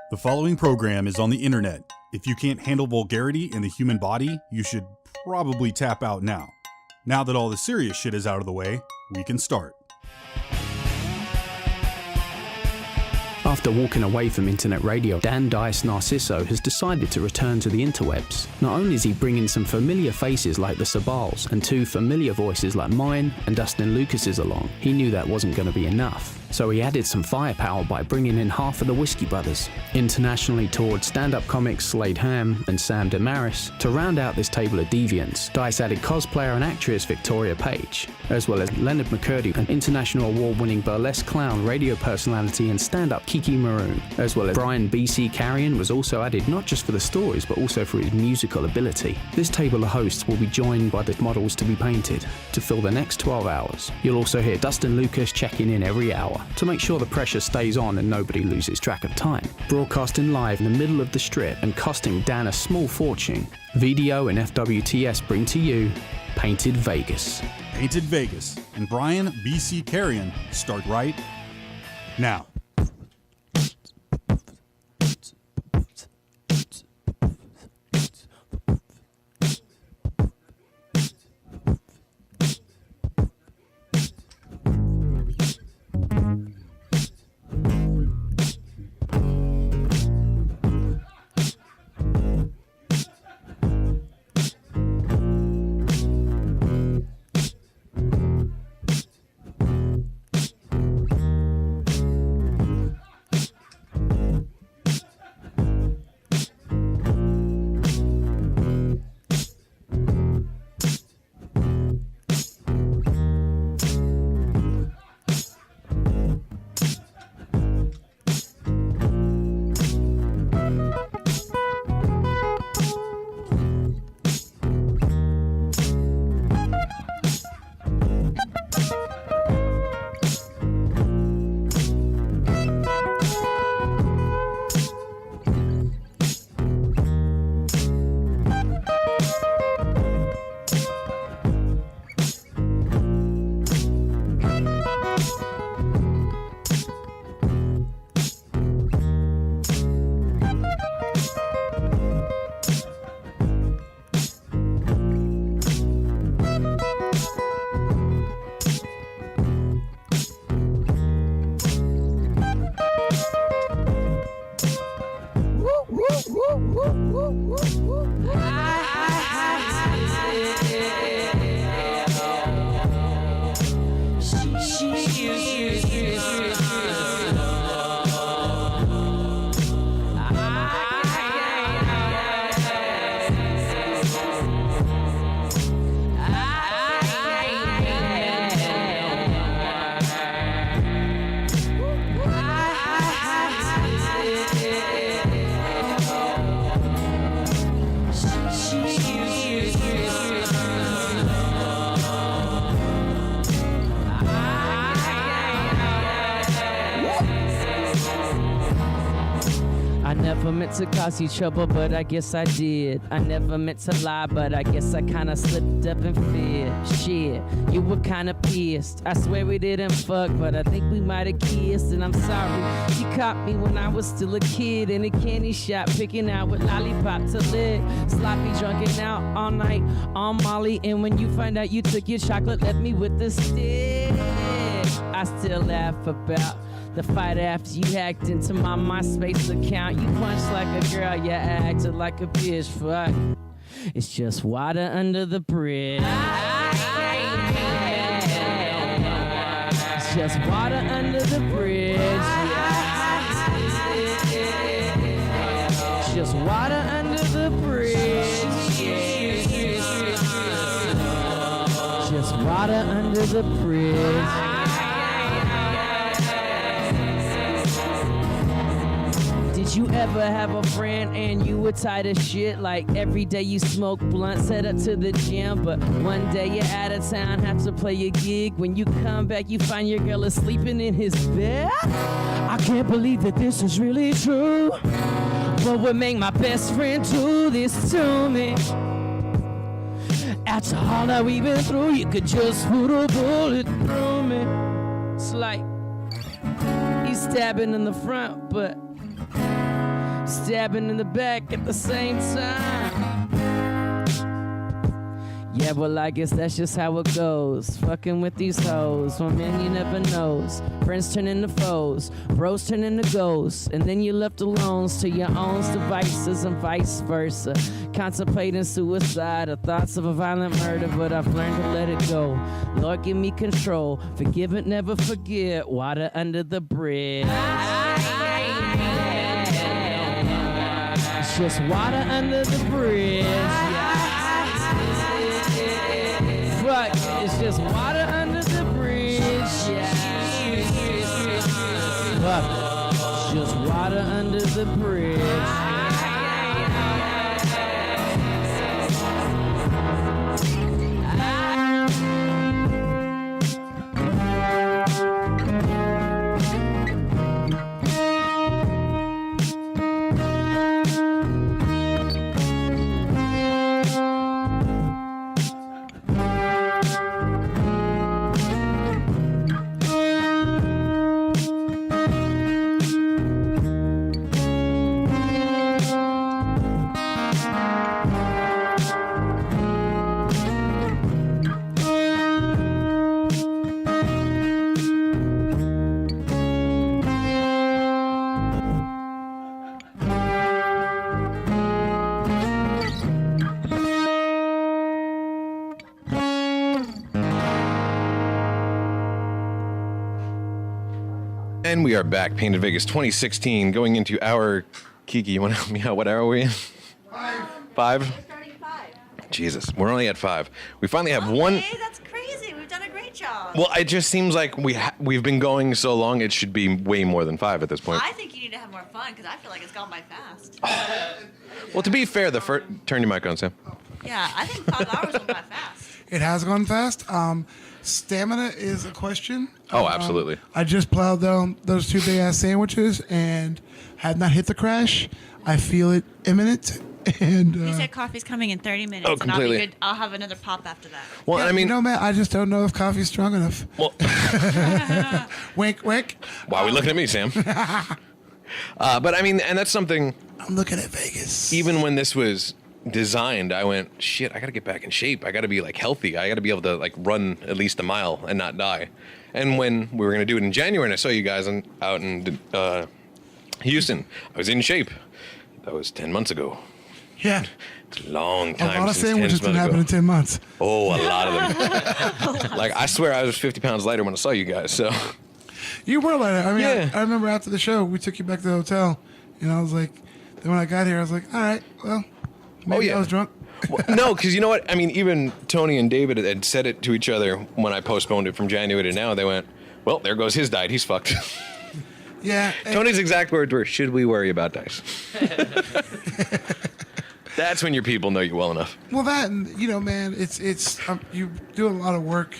The following program is on the internet. If you can't handle vulgarity in the human body, you should probably tap out now. Now that all the serious shit is out of the way, we can start. After walking away from internet radio, Dan Dice Narciso has decided to return to the interwebs. Not only is he bringing some familiar faces like the Sabals and two familiar voices like mine and Dustin Lucas's along, he knew that wasn't going to be enough. So he added some firepower by bringing in half of the Whiskey Brothers. Internationally toured stand-up comics Slade Ham and Sam Damaris. To round out this table of deviants, Dice added cosplayer and actress Victoria Page, as well as Leonard McCurdy, an international award-winning burlesque clown, radio personality and stand-up Kiki Maroon, as well as Brian B.C. Carrion was also added not just for the stories but also for his musical ability. This table of hosts will be joined by the models to be painted to fill the next 12 hours. You'll also hear Dustin Lucas checking in every hour to make sure the pressure stays on and nobody loses track of time. Broadcasting live in the middle of the strip and costing Dan a small fortune, VDO and FWTS bring to you Painted Vegas. Painted Vegas and Brian B.C. Carrion start right now. To cause you trouble, but I guess I did. I never meant to lie, but I guess I kinda slipped up and feared. Shit, you were kinda pissed. I swear we didn't fuck, but I think we might have kissed. And I'm sorry, you caught me when I was still a kid in a candy shop, picking out what lollipop to lick. Sloppy drunken out all night on Molly, and when you find out you took your chocolate, left me with the stick. I still laugh about the fight after you hacked into my MySpace account. You punched like a girl, you acted like a bitch. Fuck, it's just water under the bridge. It's just water under the bridge. It's just water under the bridge. Just water under the bridge. Did you ever have a friend and you were tight as shit? Like every day you smoke blunts, head up to the gym, but one day you're out of town, have to play a gig. When you come back, you find your girl is sleeping in his bed. I can't believe that this is really true. What would make my best friend do this to me? After all that we've been through, you could just put a bullet through me. It's like he's stabbing in the front, but stabbing in the back at the same time. Yeah, well, I guess that's just how it goes. Fucking with these hoes. Well, man, you never knows. Friends turn into foes. Bros turn into ghosts. And then you're left alone to your own devices and vice versa. Contemplating suicide or thoughts of a violent murder, but I've learned to let it go. Lord, give me control. Forgive it, never forget. Water under the bridge. It's just water under the bridge. Fuck, it's just water under the bridge. Fuck, it's just water under the bridge. And we are back, Painted Vegas 2016, going into our... Kiki, you want to help me out? What hour are we in? 5? Starting 5. Jesus, we're only at 5. We finally have one... Hey, that's crazy. We've done a great job. Well, it just seems like we've been going so long, it should be way more than 5 at this point. I think you need to have more fun because I feel like it's gone by fast. Well, to be fair, turn your mic on, Sam. Yeah, I think 5 hours went by fast. It has gone fast. Stamina is a question. Oh, absolutely. I just plowed down those 2 big ass sandwiches and had not hit the crash. I feel it imminent. And You said coffee's coming in 30 minutes. Oh, And I'll, be completely. good. I'll have another pop after that. Well, yeah, I mean, you know, man, I just don't know if coffee's strong enough. well, Wink, wink. why are we looking at me, Sam? But I mean, and that's something. I'm looking at Vegas. Even when this was designed, I went, shit, I gotta get back in shape. I gotta be like healthy. I gotta be able to like run at least a mile and not die. And when we were gonna do it in January, and I saw you guys out in Houston, I was in shape. That was 10 months ago. Yeah. It's a long A time. lot of since sandwiches 10 didn't happen in months ago. 10 months. Oh, a lot of them. Like I swear, I was 50 pounds lighter when I saw you guys. So You were like, I mean, Yeah. I remember after the show, we took you back to the hotel, and I was like, then when I got here, I was like, all right, well, maybe yeah. I was drunk. Well, no, because you know what? I mean, even Tony and David had said it to each other when I postponed it from January to now. They went, well, there goes his diet. He's fucked. Yeah. Tony's exact words were, should we worry about dice? That's when your people know you well enough. Well, that, and, you know, man, it's you do a lot of work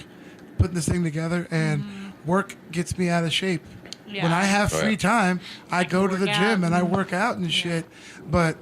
putting this thing together, and work gets me out of shape. Yeah. When I have Oh, free yeah. time, I go to the work gym out. and I work out and shit. But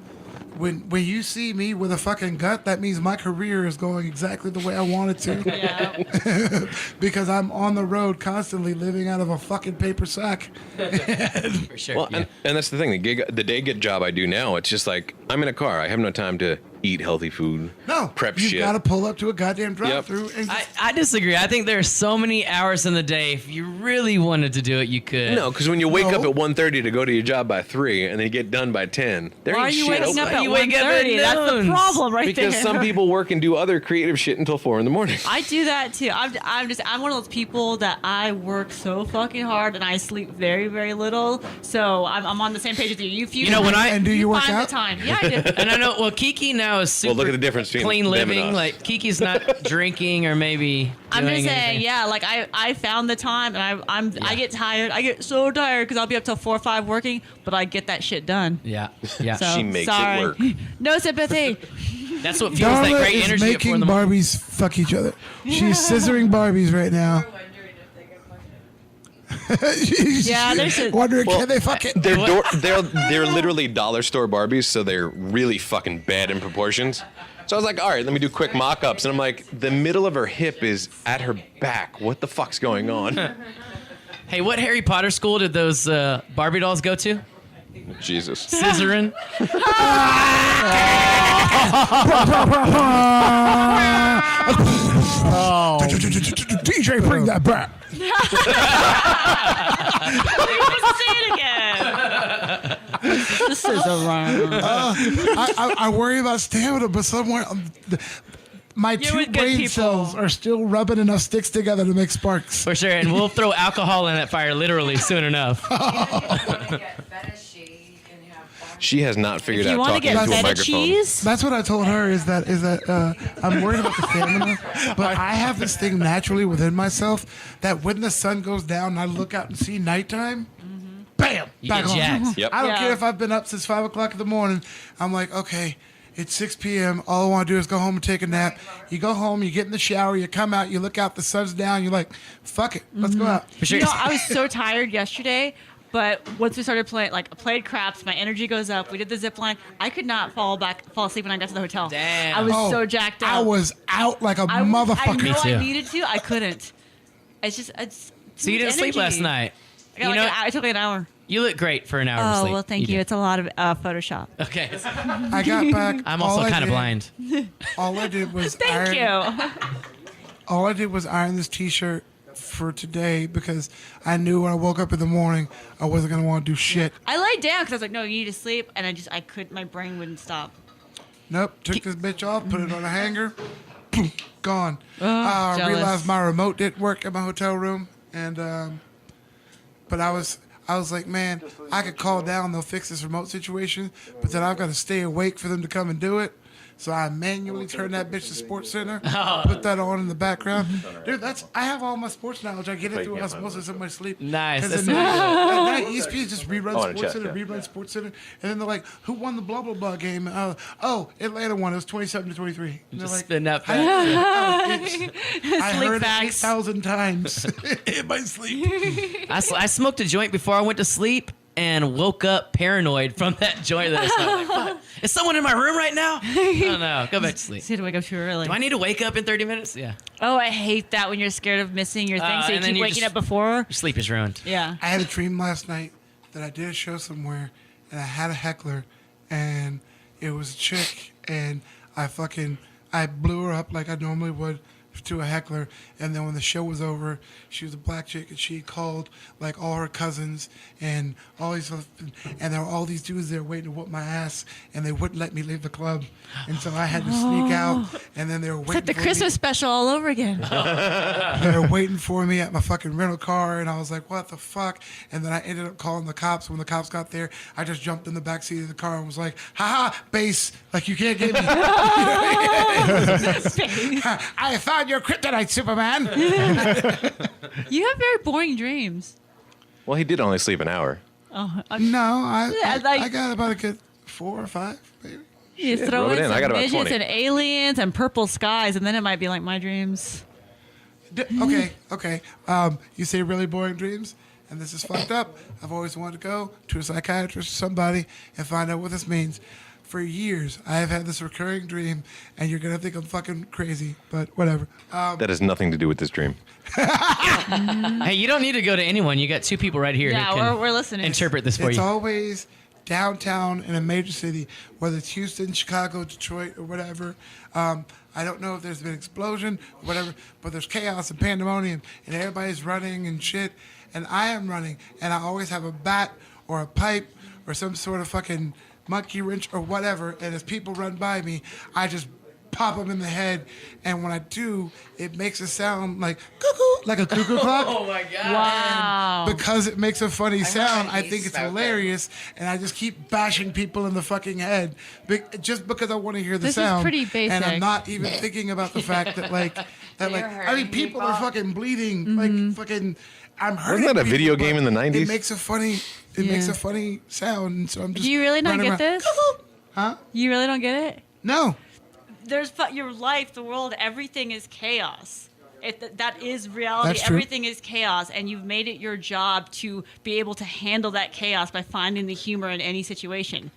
when you see me with a fucking gut, that means my career is going exactly the way I want it to. Yeah. Because I'm on the road constantly living out of a fucking paper sack. For sure. Well, and that's the thing. The day gig job I do now, it's just like I'm in a car. I have no time to eat healthy food. No, prep you've shit. got to pull up to a goddamn drive-through and I disagree. I think there's so many hours in the day. If you really wanted to do it, you could. No, because when you wake No. up at 1:30 to go to your job by 3, and then you get done by 10, there Why are ain't you shit waking open. up at You wake up at 1:30? That's the noon. problem right Because there. some people work and do other creative shit until 4 in the morning. I do that too. I'm one of those people that I work so fucking hard and I sleep very, very little. So I'm on the same page with you. You know, when I- And do you work find out? the time. Yeah, I do. And I know. Well, Kiki now is super Well, look at the difference between clean them and living. us. Like Kiki's not drinking or maybe. I'm doing just saying, anything. yeah. Like I found the time, and I get tired. I get so tired because I'll be up till 4 or 5 working, but I get that shit done. Yeah. Yeah. So She makes it sorry. work. No sympathy. That's what fuels that Darla great is energy at 4 making in the morning. Barbies fuck each other. She's scissoring Barbies right now. She's Yeah, there's a- wondering, Well, can they fuck it? They're literally dollar store Barbies, so they're really fucking bad in proportions. So I was like, all right, let me do quick mock-ups. And I'm like, the middle of her hip is at her back. What the fuck's going on? Hey, what Harry Potter school did those Barbie dolls go to? Jesus. Scissoring. DJ, bring that back. Say it again. This is a rhyme. I worry about stamina, but somewhere my You're two with good brain people. cells are still rubbing enough sticks together to make sparks. For sure. And we'll throw alcohol in that fire literally soon enough. She has not figured If you out want to talking get into a feta microphone. cheese, That's what I told her is that I'm worried about the stamina, but I have this thing naturally within myself that when the sun goes down and I look out and see nighttime, bam, You back get on. jacked. Yep. I don't Yeah. care if I've been up since 5 o'clock in the morning. I'm like, okay, it's 6 p.m. All I want to do is go home and take a nap. You go home, you get in the shower, you come out, you look out, the sun's down, you're like, fuck it, let's go out. For sure. you know, I was so tired yesterday. But once we started playing, like I played craps, my energy goes up. We did the zip line. I could not fall asleep when I got to the hotel. Damn. I was Oh, so jacked up. I was out like a I motherfucker. know too. I needed to. I couldn't. It's So you didn't sleep last night. I, got You know, I took like an hour. you look great for an hour of Oh sleep. well, thank you. did. It's a lot of Photoshop. Okay. I got back. I'm all also I kind of did- blind. All I did was Thank iron. you. All I did was iron this T-shirt for today because I knew when I woke up in the morning I wasn't gonna want to do shit. I laid down because I was like, no, you need to sleep, and I couldn't. My brain wouldn't stop. Nope. Took this bitch off, put it on a hanger, boom, gone. jealous. Realized my remote didn't work in my hotel room, and but I was like, man, I could call down, they'll fix this remote situation, but then I've got to stay awake for them to come and do it. So I manually turned that bitch to Sports Center, put that on in the background. Dude, I have all my sports knowledge. I get it through when I'm supposed to somebody sleep. Nice. 'Cause That's at nice. night, ESPN just rerun on a Sports chest, Center, yeah. rerun Sports Center, and then they're like, "Who won the blah blah blah game?" Oh, Atlanta won. It was 27-23. And they're Just like, spitting up I Sleep heard facts. it 8,000 times in my sleep. I smoked a joint before I went to sleep and woke up paranoid from that joint that I smoked. Like, fuck, is someone in my room right now? Oh no, go back to sleep. So you had to wake up too early. Do I need to wake up in 30 minutes? Yeah. Oh, I hate that when you're scared of missing your thing, so you and then keep you waking just- up before. Your sleep is ruined. Yeah. I had a dream last night that I did a show somewhere, and I had a heckler, and it was a chick, and I blew her up like I normally would to a heckler, and then when the show was over, she was a black chick, and she called like all her cousins and all these, and there were all these dudes there waiting to whoop my ass, and they wouldn't let me leave the club, and so I had to sneak out, and then they were waiting. It's like the for Christmas me. special all over again. They were waiting for me at my fucking rental car, and I was like, what the fuck? And then I ended up calling the cops. When the cops got there, I just jumped in the back seat of the car and was like, haha, bass, like you can't get me. I found your kryptonite, Superman. You have very boring dreams. Well, he did only sleep an hour. Oh, No, I like- got about a good 4 or 5, maybe. you throw rub it in in. I some got about midgets 20. and aliens and purple skies, and then it might be like my dreams. Okay. You say really boring dreams, and this is fucked up. I've always wanted to go to a psychiatrist or somebody and find out what this means. For years, I have had this recurring dream, and you're gonna think I'm fucking crazy, but whatever. That has nothing to do with this dream. Hey, you don't need to go to anyone. You got two people right here Yeah, who can we're listening. interpret this for It's you. always downtown in a major city, whether it's Houston, Chicago, Detroit, or whatever. I don't know if there's been an explosion or whatever, but there's chaos and pandemonium, and everybody's running and shit, and I am running, and I always have a bat or a pipe or some sort of fucking monkey wrench or whatever, and as people run by me, I just pop them in the head, and when I do, it makes a sound like cuckoo, like a cuckoo clock. Oh my god. Wow. Because it makes a funny sound, I think it's hilarious, and I just keep bashing people in the fucking head just because I want to hear the This is sound. pretty And I'm basic. not even thinking about the fact that I mean, people are fucking bleeding, like fucking. I'm hurting. Wasn't that a people, video but game in the 90s? It makes a funny. It makes a funny sound, and so I'm just. Do you really not running get around. this? Huh? You really don't get it? No. There's your life, the world, everything is chaos. That is reality. That's true. Everything is chaos, and you've made it your job to be able to handle that chaos by finding the humor in any situation.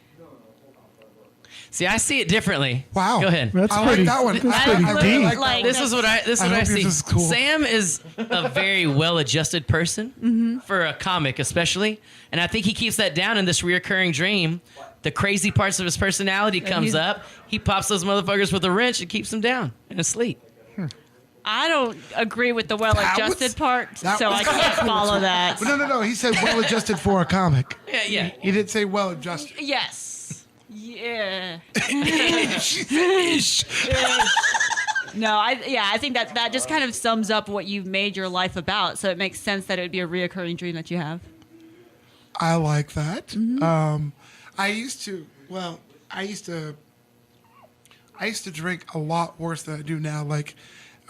See, I see it differently. Wow. Go ahead. That's I pretty, like that one. That's I pretty really deep. like Like, that This is what I hope see. yours is cool. Sam is a very well-adjusted person for a comic, especially, and I think he keeps that down in this reoccurring dream. The crazy parts of his personality comes up. He pops those motherfuckers with a wrench and keeps them down in his sleep. I don't agree with the well-adjusted part, that so was- I can't follow that. But no. He said well-adjusted for a comic. Yeah. He didn't say well-adjusted. Yes. Yeah. She said ish. No, I think that just kind of sums up what you've made your life about. So it makes sense that it would be a reoccurring dream that you have. I like that. Mm-hmm. I used to drink a lot worse than I do now. Like,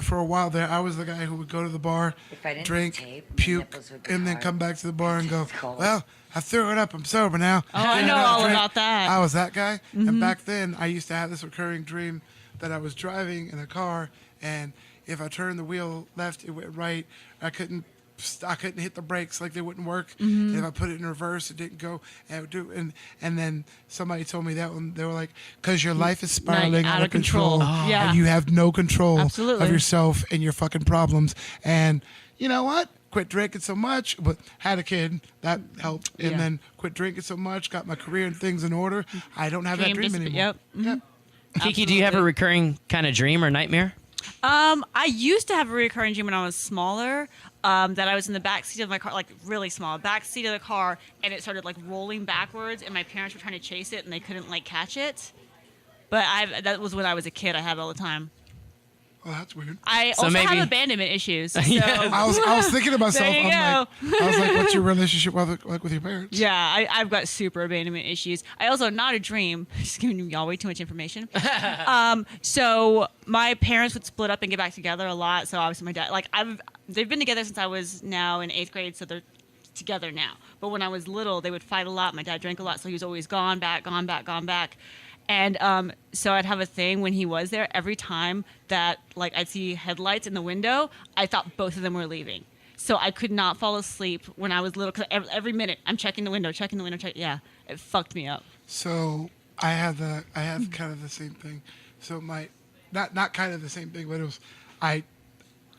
for a while there, I was the guy who would go to the bar, If I didn't drink, tape, my puke, nipples would be and then hard. come back to the bar and go, It's cold. well, I threw it up. I'm sober now. Oh, I Didn't know have a all drink. about that. I was that guy. And back then, I used to have this recurring dream that I was driving in a car, and if I turned the wheel left, it went right. I couldn't hit the brakes, like they wouldn't work. And if I put it in reverse, it didn't go. And it would do. And then somebody told me that one. They were like, "Because your life is spiraling Out out of of control, control. Yeah. and you have no control Absolutely. of yourself and your fucking problems." And you know what? Quit drinking so much, but had a kid that helped, and Yeah. then quit drinking so much, got my career and things in order. I don't have that Dream dream just- anymore. yep. Yep. Kiki, do you have a recurring kind of dream or nightmare? I used to have a recurring dream when I was smaller. That I was in the back seat of my car, like really small, back seat of the car, and it started like rolling backwards, and my parents were trying to chase it, and they couldn't like catch it. But that was when I was a kid. I had it all the time. Oh, that's weird. I So also maybe- have abandonment issues. So. I was thinking to myself, There you I was like, what's your relationship with your parents? Yeah, I've got super abandonment issues. I also, not a dream, just giving y'all way too much information. So my parents would split up and get back together a lot. So obviously my dad, they've been together since I was now in 8th grade, so they're together now. But when I was little, they would fight a lot. My dad drank a lot, so he was always gone back. And so I'd have a thing when he was there. Every time that like I'd see headlights in the window, I thought both of them were leaving. So I could not fall asleep when I was little, because every minute I'm checking the window. Yeah, it fucked me up. So I had kind of the same thing. So not kind of the same thing, but I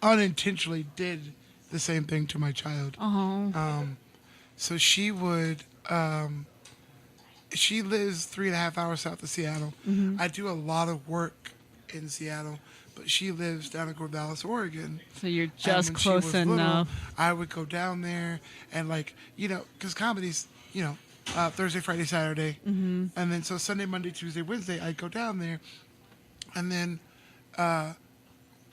unintentionally did the same thing to my child. So she would. She lives 3.5 hours south of Seattle. I do a lot of work in Seattle, but she lives down in Corvallis, Oregon. So you're And just when she close was little, enough. I would go down there and because comedy's, Thursday, Friday, Saturday. And then so Sunday, Monday, Tuesday, Wednesday, I'd go down there. And then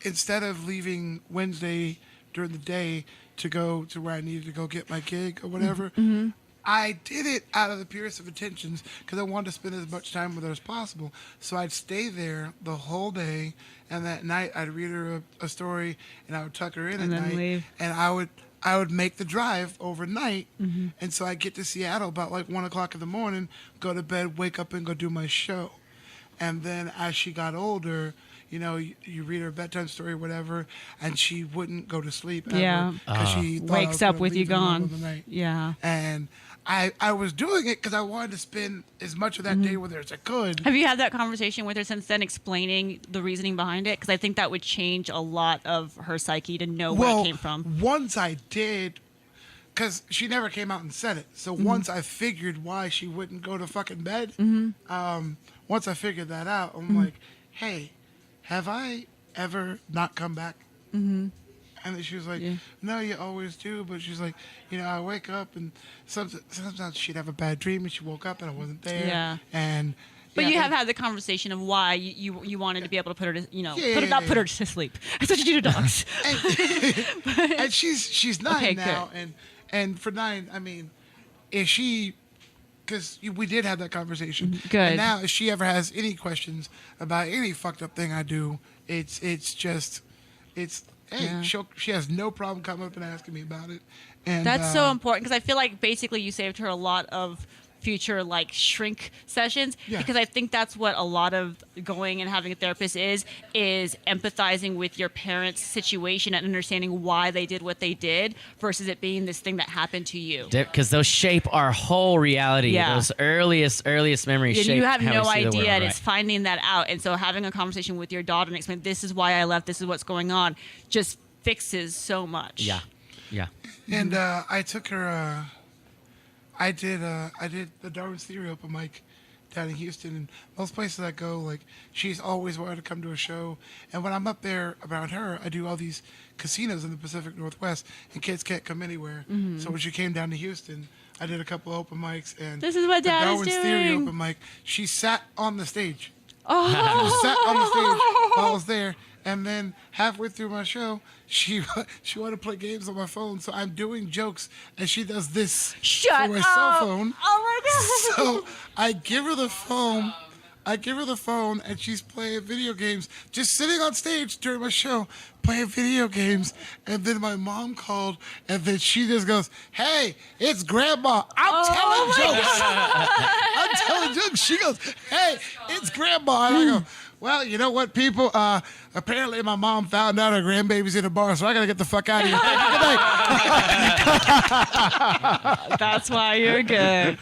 instead of leaving Wednesday during the day to go to where I needed to go get my gig or whatever, I did it out of the purest of intentions because I wanted to spend as much time with her as possible. So I'd stay there the whole day, and that night I'd read her a story, and I would tuck her in And at then night, leave. and I would make the drive overnight, and so I get to Seattle about like 1 o'clock in the morning, go to bed, wake up, and go do my show. And then as she got older, you read her a bedtime story or whatever, and she wouldn't go to sleep ever. Yeah. Because she thought I Wakes was up gonna with you leave in the middle gone. of the night. Yeah. And I was doing it because I wanted to spend as much of that day with her as I could. Have you had that conversation with her since then, explaining the reasoning behind it? Because I think that would change a lot of her psyche to know where it came from. Once I did, because she never came out and said it. So once I figured why she wouldn't go to fucking bed, once I figured that out, I'm like, hey, have I ever not come back? And then she was like, no, you always do. But she's like, I wake up and sometimes she'd have a bad dream and she woke up and I wasn't there. Yeah. And But yeah, you have and- had the conversation of why you wanted to be able to put her to, Yeah. put her to sleep. That's what you do to dogs. and she's 9 Okay, now, and for 9, I mean, if she, because we did have that conversation. Good. And now, if she ever has any questions about any fucked up thing I do, it's hey, Yeah. she has no problem coming up and asking me about it. And That's so important, because I feel like basically you saved her a lot of future like shrink sessions, Yeah. because I think that's what a lot of going and having a therapist is empathizing with your parents' situation and understanding why they did what they did versus it being this thing that happened to you. Because those shape our whole reality. Yeah. Those earliest memories And shape you have how no we see the idea, world, and right? it's finding that out. And so having a conversation with your daughter and explain, this is why I left, this is what's going on, just fixes so much. Yeah. And I took her. I did the Darwin's Theory open mic down in Houston, and most places I go, like, she's always wanted to come to a show. And when I'm up there around her, I do all these casinos in the Pacific Northwest, and kids can't come anywhere. So when she came down to Houston, I did a couple of open mics, and This is what the Dad is Darwin's Theory doing. open mic, she sat on the stage. Oh. She sat on the stage while I was there, and then halfway through my show, she wanted to play games on my phone, so I'm doing jokes, and she does this Shut for my up. cell phone. Oh my God. So I give her the phone. And she's playing video games, just sitting on stage during my show, playing video games. And then my mom called, and then she just goes, "Hey, it's Grandma. I'm telling jokes. I'm telling jokes." She goes, "Hey, it's Grandma." And I go, "Well, you know what, people? Apparently my mom found out her grandbaby's in a bar, so I got to get the fuck out of here. Good night." That's why you're good.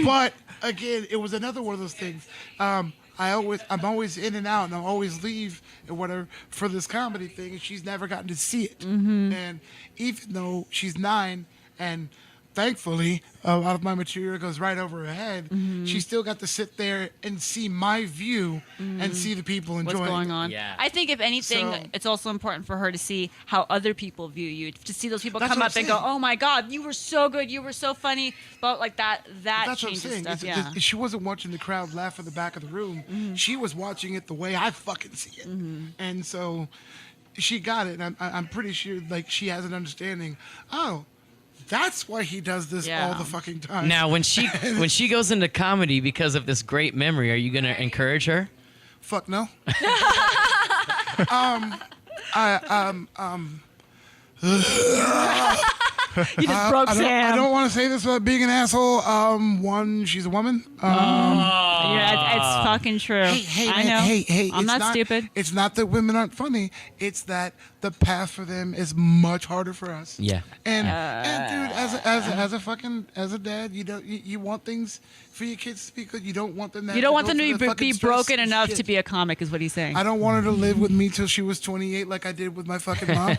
But again, it was another one of those things. I'm always in and out, and I always leave and whatever for this comedy thing, and she's never gotten to see it. And even though she's 9, and thankfully a lot of my material goes right over her head, she still got to sit there and see my view and see the people enjoying What's going it. on? Yeah. I think if anything, So- it's also important for her to see how other people view you, to see those people That's come what up I'm and go, saying. "Oh my God, you were so good, you were so funny," but like that That's what I'm changes saying. stuff. It's- she wasn't watching the crowd laugh in the back of the room. She was watching it the way I fucking see it. And so she got it. And I'm pretty sure like she has an understanding. Oh, that's why he does this Yeah. all the fucking time. Now, when she goes into comedy because of this great memory, are you going to encourage her? Fuck no. You just broke I Sam. don't want to say this without being an asshole. One, she's a woman. Yeah, it's fucking true. Hey, I man, know. Hey, I'm it's not stupid. It's not that women aren't funny. It's that the path for them is much harder for us. Yeah. And dude, as a dad, you want things for your kids to be good. You don't want them to. You don't want go them through to the be fucking stress broken and enough shit. to be a comic, is what he's saying. I don't want her to live with me till she was 28, like I did with my fucking mom.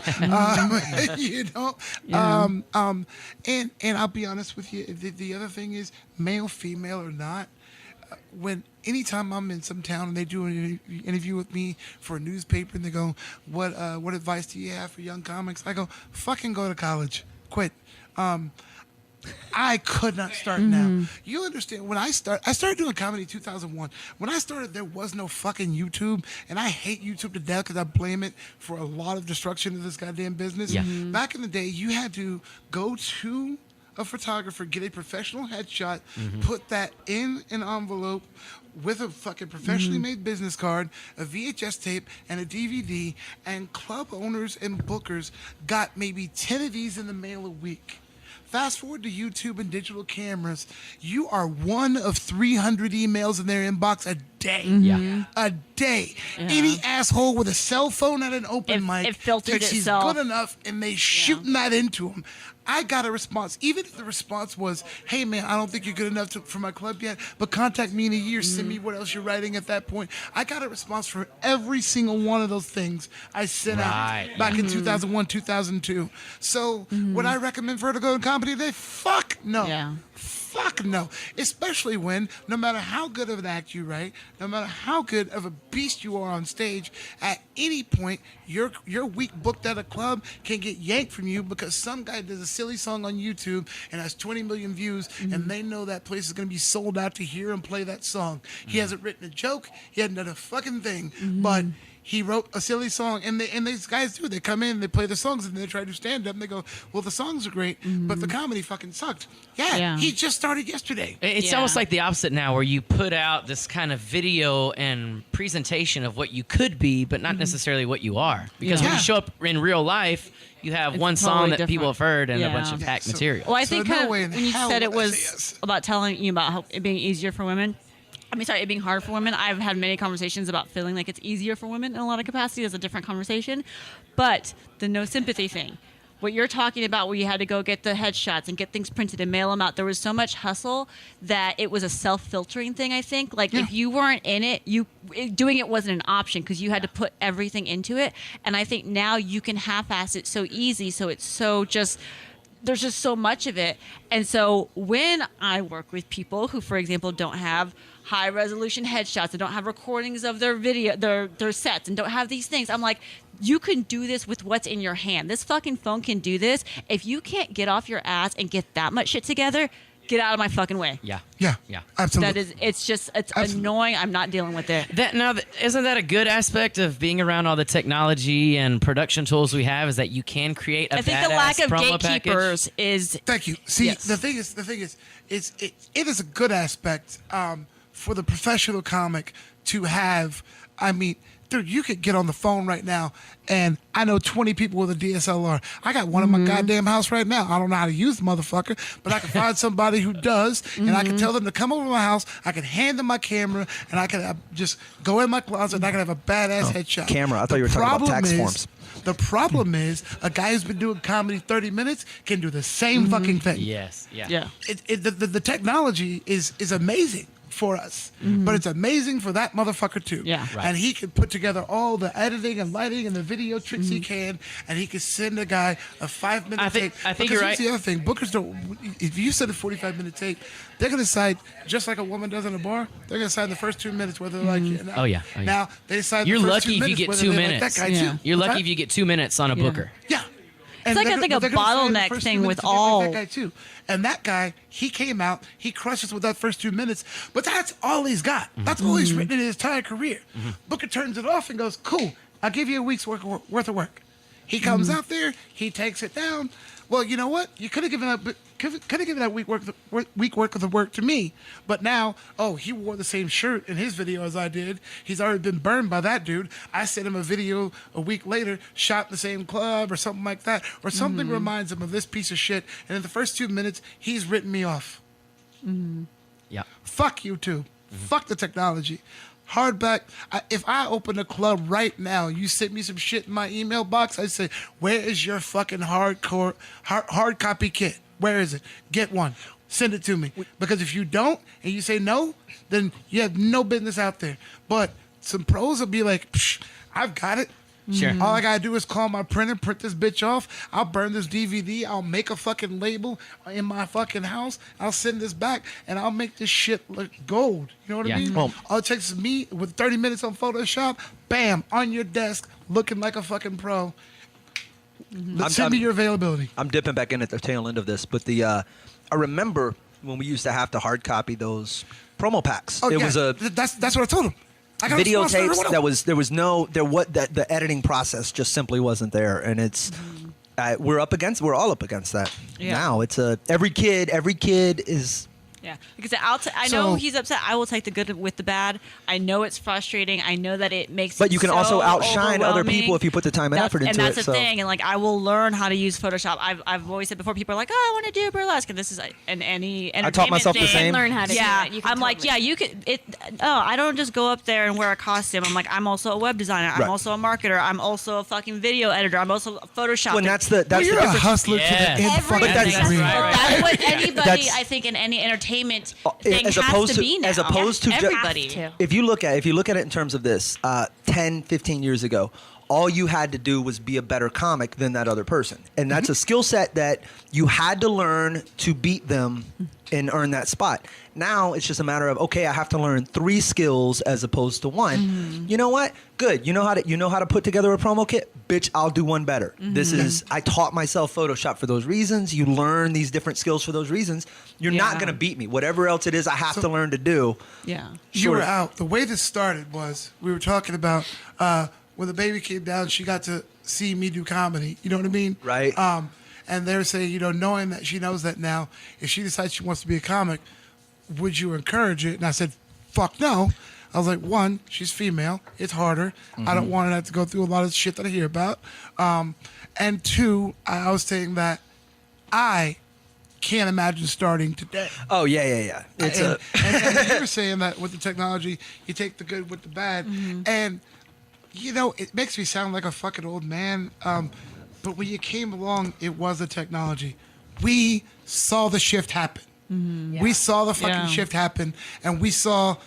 You know. And I'll be honest with you. The other thing is, male, female, or not. Anytime I'm in some town and they do an interview with me for a newspaper and they go, what advice do you have for young comics? I go, fucking go to college. Quit. I could not start now. You understand, when I started doing comedy in 2001. When I started, there was no fucking YouTube, and I hate YouTube to death because I blame it for a lot of destruction of this goddamn business. Yeah. Back in the day, you had to go to a photographer, get a professional headshot, put that in an envelope with a fucking professionally made business card, a VHS tape, and a DVD, and club owners and bookers got maybe 10 of these in the mail a week. Fast forward to YouTube and digital cameras, you are one of 300 emails in their inbox a day. Yeah. A day. Any asshole with a cell phone at an open mic it filtered thinks he's itself. good enough, and they shooting that into him. I got a response. Even if the response was, "Hey man, I don't think you're good enough for my club yet, but contact me in a year, send me what else you're writing at that point." I got a response for every single one of those things I sent Right. out back in 2001, 2002. So would I recommend for her to go to comedy today? Fuck no. Yeah. Fuck no. Especially when, no matter how good of an act you write, no matter how good of a beast you are on stage, at any point, your week booked at a club can get yanked from you because some guy does a silly song on YouTube and has 20 million views, and they know that place is going to be sold out to hear him play that song. He hasn't written a joke. He hasn't done a fucking thing, but he wrote a silly song, and these guys do. They come in, they play the songs, and they try to stand up, and they go, well, the songs are great, but the comedy fucking sucked. Yeah, he just started yesterday. It's almost like the opposite now, where you put out this kind of video and presentation of what you could be, but not necessarily what you are. Because when you show up in real life, you have one song that people have heard and a bunch of hack material. Well, I think when you said it was about telling you about how it being easier for women, it being hard for women. I've had many conversations about feeling like it's easier for women in a lot of capacity. That's a different conversation. But the no sympathy thing, what you're talking about where you had to go get the headshots and get things printed and mail them out, there was so much hustle that it was a self-filtering thing, I think. Like, if you weren't in it, doing it wasn't an option because you had to put everything into it. And I think now you can half-ass it so easy, so it's so just... There's just so much of it. And so when I work with people who, for example, don't have high resolution headshots and don't have recordings of their video, their sets, and don't have these things, I'm like, you can do this with what's in your hand. This fucking phone can do this. If you can't get off your ass and get that much shit together, get out of my fucking way. Yeah. Absolutely. It's annoying. I'm not dealing with it. Isn't that a good aspect of being around all the technology and production tools we have? Is that you can create a I think the lack of promo gatekeepers package? is. Thank you. See, the thing is, it is a good aspect for the professional comic to have. I mean, dude, you could get on the phone right now, and I know 20 people with a DSLR. I got one in my goddamn house right now. I don't know how to use the motherfucker, but I can find somebody who does, and I can tell them to come over to my house. I can hand them my camera, and I can just go in my closet, and I can have a badass headshot. Camera. I thought you were talking about tax forms. The problem is, a guy who's been doing comedy 30 minutes can do the same fucking thing. Yes. The technology is amazing for us, but it's amazing for that motherfucker too. Yeah. Right. And he can put together all the editing and lighting and the video tricks he can, and he can send a guy a 5-minute tape. I think you're right. Here's the other thing: bookers don't. If you send a 45-minute tape, they're gonna decide just like a woman does in a bar. They're gonna decide the first 2 minutes whether they like you. Oh yeah. Now they decide. You're the first lucky 2 if you minutes get whether 2 they minutes. Like that guy too. You're lucky if you get 2 minutes on a booker. Yeah. It's like I think a bottleneck thing with all. That guy too. And that guy, he came out, he crushes with that first 2 minutes, but that's all he's got. That's all he's written in his entire career. Booker turns it off and goes, "Cool, I'll give you a week's worth of work." He comes out there, he takes it down. Well, you know what? You could have given that week worth of work to me, but now, he wore the same shirt in his video as I did. He's already been burned by that dude. I sent him a video a week later, shot in the same club or something like that, or something reminds him of this piece of shit. And in the first 2 minutes, he's written me off. Yeah. Fuck YouTube. Fuck the technology. Hardback. If I open a club right now, you send me some shit in my email box, I say, where is your fucking hard copy kit? Where is it? Get one. Send it to me. Because if you don't and you say no, then you have no business out there. But some pros will be like, psh, I've got it. Sure. All I gotta do is call my printer, print this bitch off. I'll burn this DVD. I'll make a fucking label in my fucking house. I'll send this back, and I'll make this shit look gold. You know what I mean? Well, all it takes is me with 30 minutes on Photoshop. Bam, on your desk, looking like a fucking pro. Send me your availability. I'm dipping back in at the tail end of this, but I remember when we used to have to hard copy those promo packs. That's what I told him. I got videotapes the editing process just simply wasn't there, and it's we're all up against that now. It's every kid is. Yeah, because I know he's upset. I will take the good with the bad. I know it's frustrating. I know that it makes. But you can so also outshine other overwhelming. people if you put the time and effort into it. And that's the thing. And like, I will learn how to use Photoshop. I've always said before, people are like, "Oh, I want to do burlesque," and this is any entertainment I taught myself thing. the same. Learn how to do it. You can I'm like, totally. you could. I don't just go up there and wear a costume. I'm like, I'm also a web designer. I'm Right. also a marketer. I'm also a fucking video editor. I'm also a Photoshop. Well, that's the You're a difference. hustler to the end Every- fucking that's degree. right. That's what anybody, That's- I think, in any entertainment as thing has opposed to to- be now. as opposed to ju- everybody. Have to. If you look at it in terms of this, 10, 15 years ago, all you had to do was be a better comic than that other person. And that's a skill set that you had to learn to beat them and earn that spot. Now it's just a matter of, okay, I have to learn 3 skills as opposed to 1. You know what? Good. You know how to put together a promo kit? Bitch, I'll do one better. I taught myself Photoshop for those reasons. You learn these different skills for those reasons. You're not going to beat me. Whatever else it is I have to learn to do. Yeah. You were out. The way this started was we were talking about when the baby came down, she got to see me do comedy. You know what I mean? Right. And they're saying, you know, knowing that she knows that now, if she decides she wants to be a comic, would you encourage it? And I said, fuck no. I was like, one, she's female. It's harder. I don't want her to have to go through a lot of shit that I hear about. And two, I was saying that I can't imagine starting today. Oh, yeah. It's and you were saying that with the technology, you take the good with the bad. And, you know, it makes me sound like a fucking old man. But when you came along, it was the technology. We saw the shift happen. We saw the fucking shift happen. And we saw,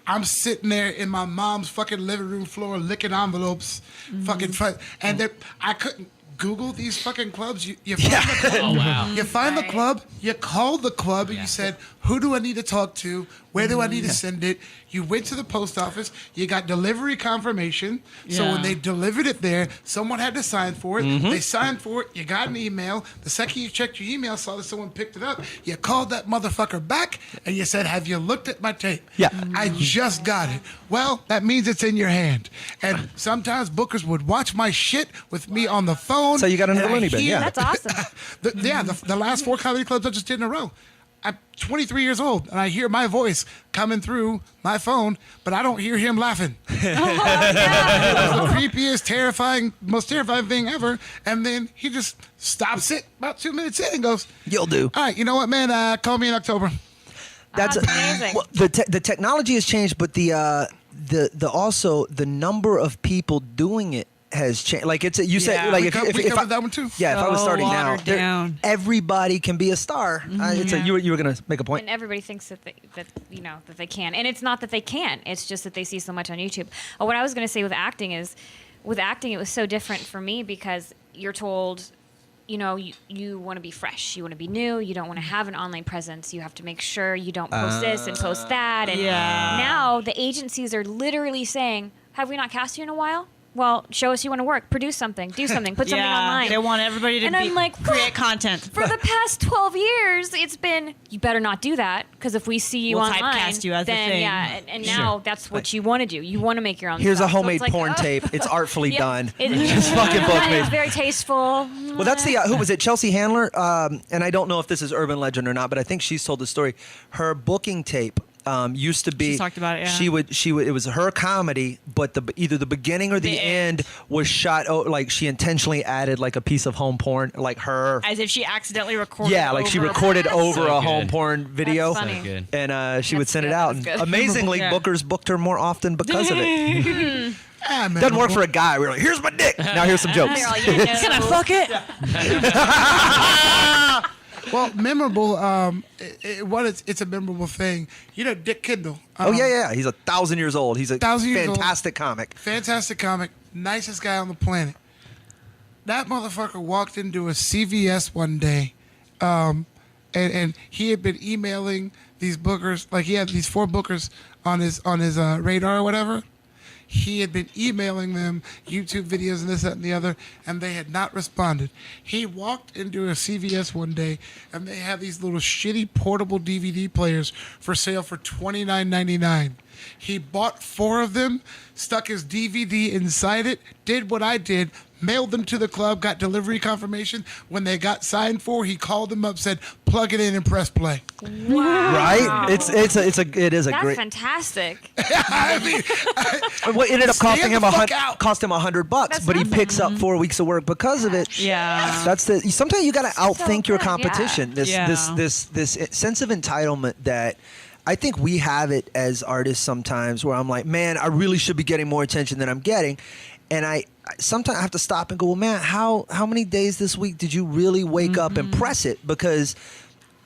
I'm sitting there in my mom's fucking living room floor licking envelopes. And I couldn't Google these fucking clubs. You find the club. Oh, wow. You find the club. You called the club and you said, who do I need to talk to? Where do I need to send it? You went to the post office. You got delivery confirmation. So when they delivered it there, someone had to sign for it. They signed for it. You got an email. The second you checked your email, saw that someone picked it up. You called that motherfucker back and you said, have you looked at my tape? Yeah. I just got it. Well, that means it's in your hand. And sometimes bookers would watch my shit with me on the phone. So you got another and I money bin, hear- yeah. That's awesome. the last 4 comedy clubs I just did in a row. I'm 23 years old, and I hear my voice coming through my phone, but I don't hear him laughing. It was the creepiest, most terrifying thing ever. And then he just stops it about 2 minutes in and goes, You'll do. all right, you know what, man? Call me in October. That's amazing. Well, the technology has changed, but the also the number of people doing it has changed. Like you said, like we if covered I, that one too. Yeah, if I was So starting now, watered down. everybody can be a star. You were gonna make a point. And everybody thinks that that they can, and it's not that they can. It's just that they see so much on YouTube. What I was going to say with acting is, it was so different for me because you're told, you know, you want to be fresh, you want to be new, you don't want to have an online presence, you have to make sure you don't post this and post that. And now the agencies are literally saying, "Have we not cast you in a while? Well, show us you want to work, produce something, do something, put something online." They want everybody to And I'm like, create content. For the past 12 years, it's been, you better not do that, because if we see you We'll online, typecast you as the then thing. and now that's what you want to do. You want to make your own Here's stuff. a So homemade it's like, porn tape. It's artfully done. It's Just fucking book me. It's very tasteful. Well, that's the who was it? Chelsea Handler. And I don't know if this is urban legend or not, but I think she's told the story. Her booking tape used to be. She's talked about it. Yeah. She would. It was her comedy, but either the beginning or the end was shot. Like she intentionally added like a piece of home porn, like her. As if she accidentally recorded. Yeah, like she recorded over So a home good. porn video, That's funny. So good. and she would That's send good, it out. that's And good. amazingly, Yeah. bookers booked her more often because of it. Ah, man, Doesn't work for a guy. We're like, here's my dick. Now here's some jokes. They're all, you know. Can I fuck it? Well, memorable. It's a memorable thing. You know, Dick Kendall. Oh yeah. He's 1,000 years old. He's a 1,000 years old. fantastic comic. Fantastic comic, nicest guy on the planet. That motherfucker walked into a CVS one day, and he had been emailing these bookers. Like he had these 4 bookers on his radar or whatever. He had been emailing them YouTube videos and this, that, and the other, and they had not responded. He walked into a CVS one day, and they had these little shitty portable DVD players for sale for $29.99. He bought 4 of them, stuck his DVD inside it, did what I did, mailed them to the club, got delivery confirmation. When they got signed for, he called them up, said, "Plug it in and press play." Wow. Right? It is a That's great. fantastic. I mean, What ended up costing Stand him the fuck out. $100, That's but he awesome. picks up 4 weeks of work because of it. Yeah. That's sometimes you got to outthink your good, yeah. competition. This sense of entitlement that I think we have it as artists sometimes, where I'm like, man, I really should be getting more attention than I'm getting, and I sometimes have to stop and go, well, man, how many days this week did you really wake up and press it? Because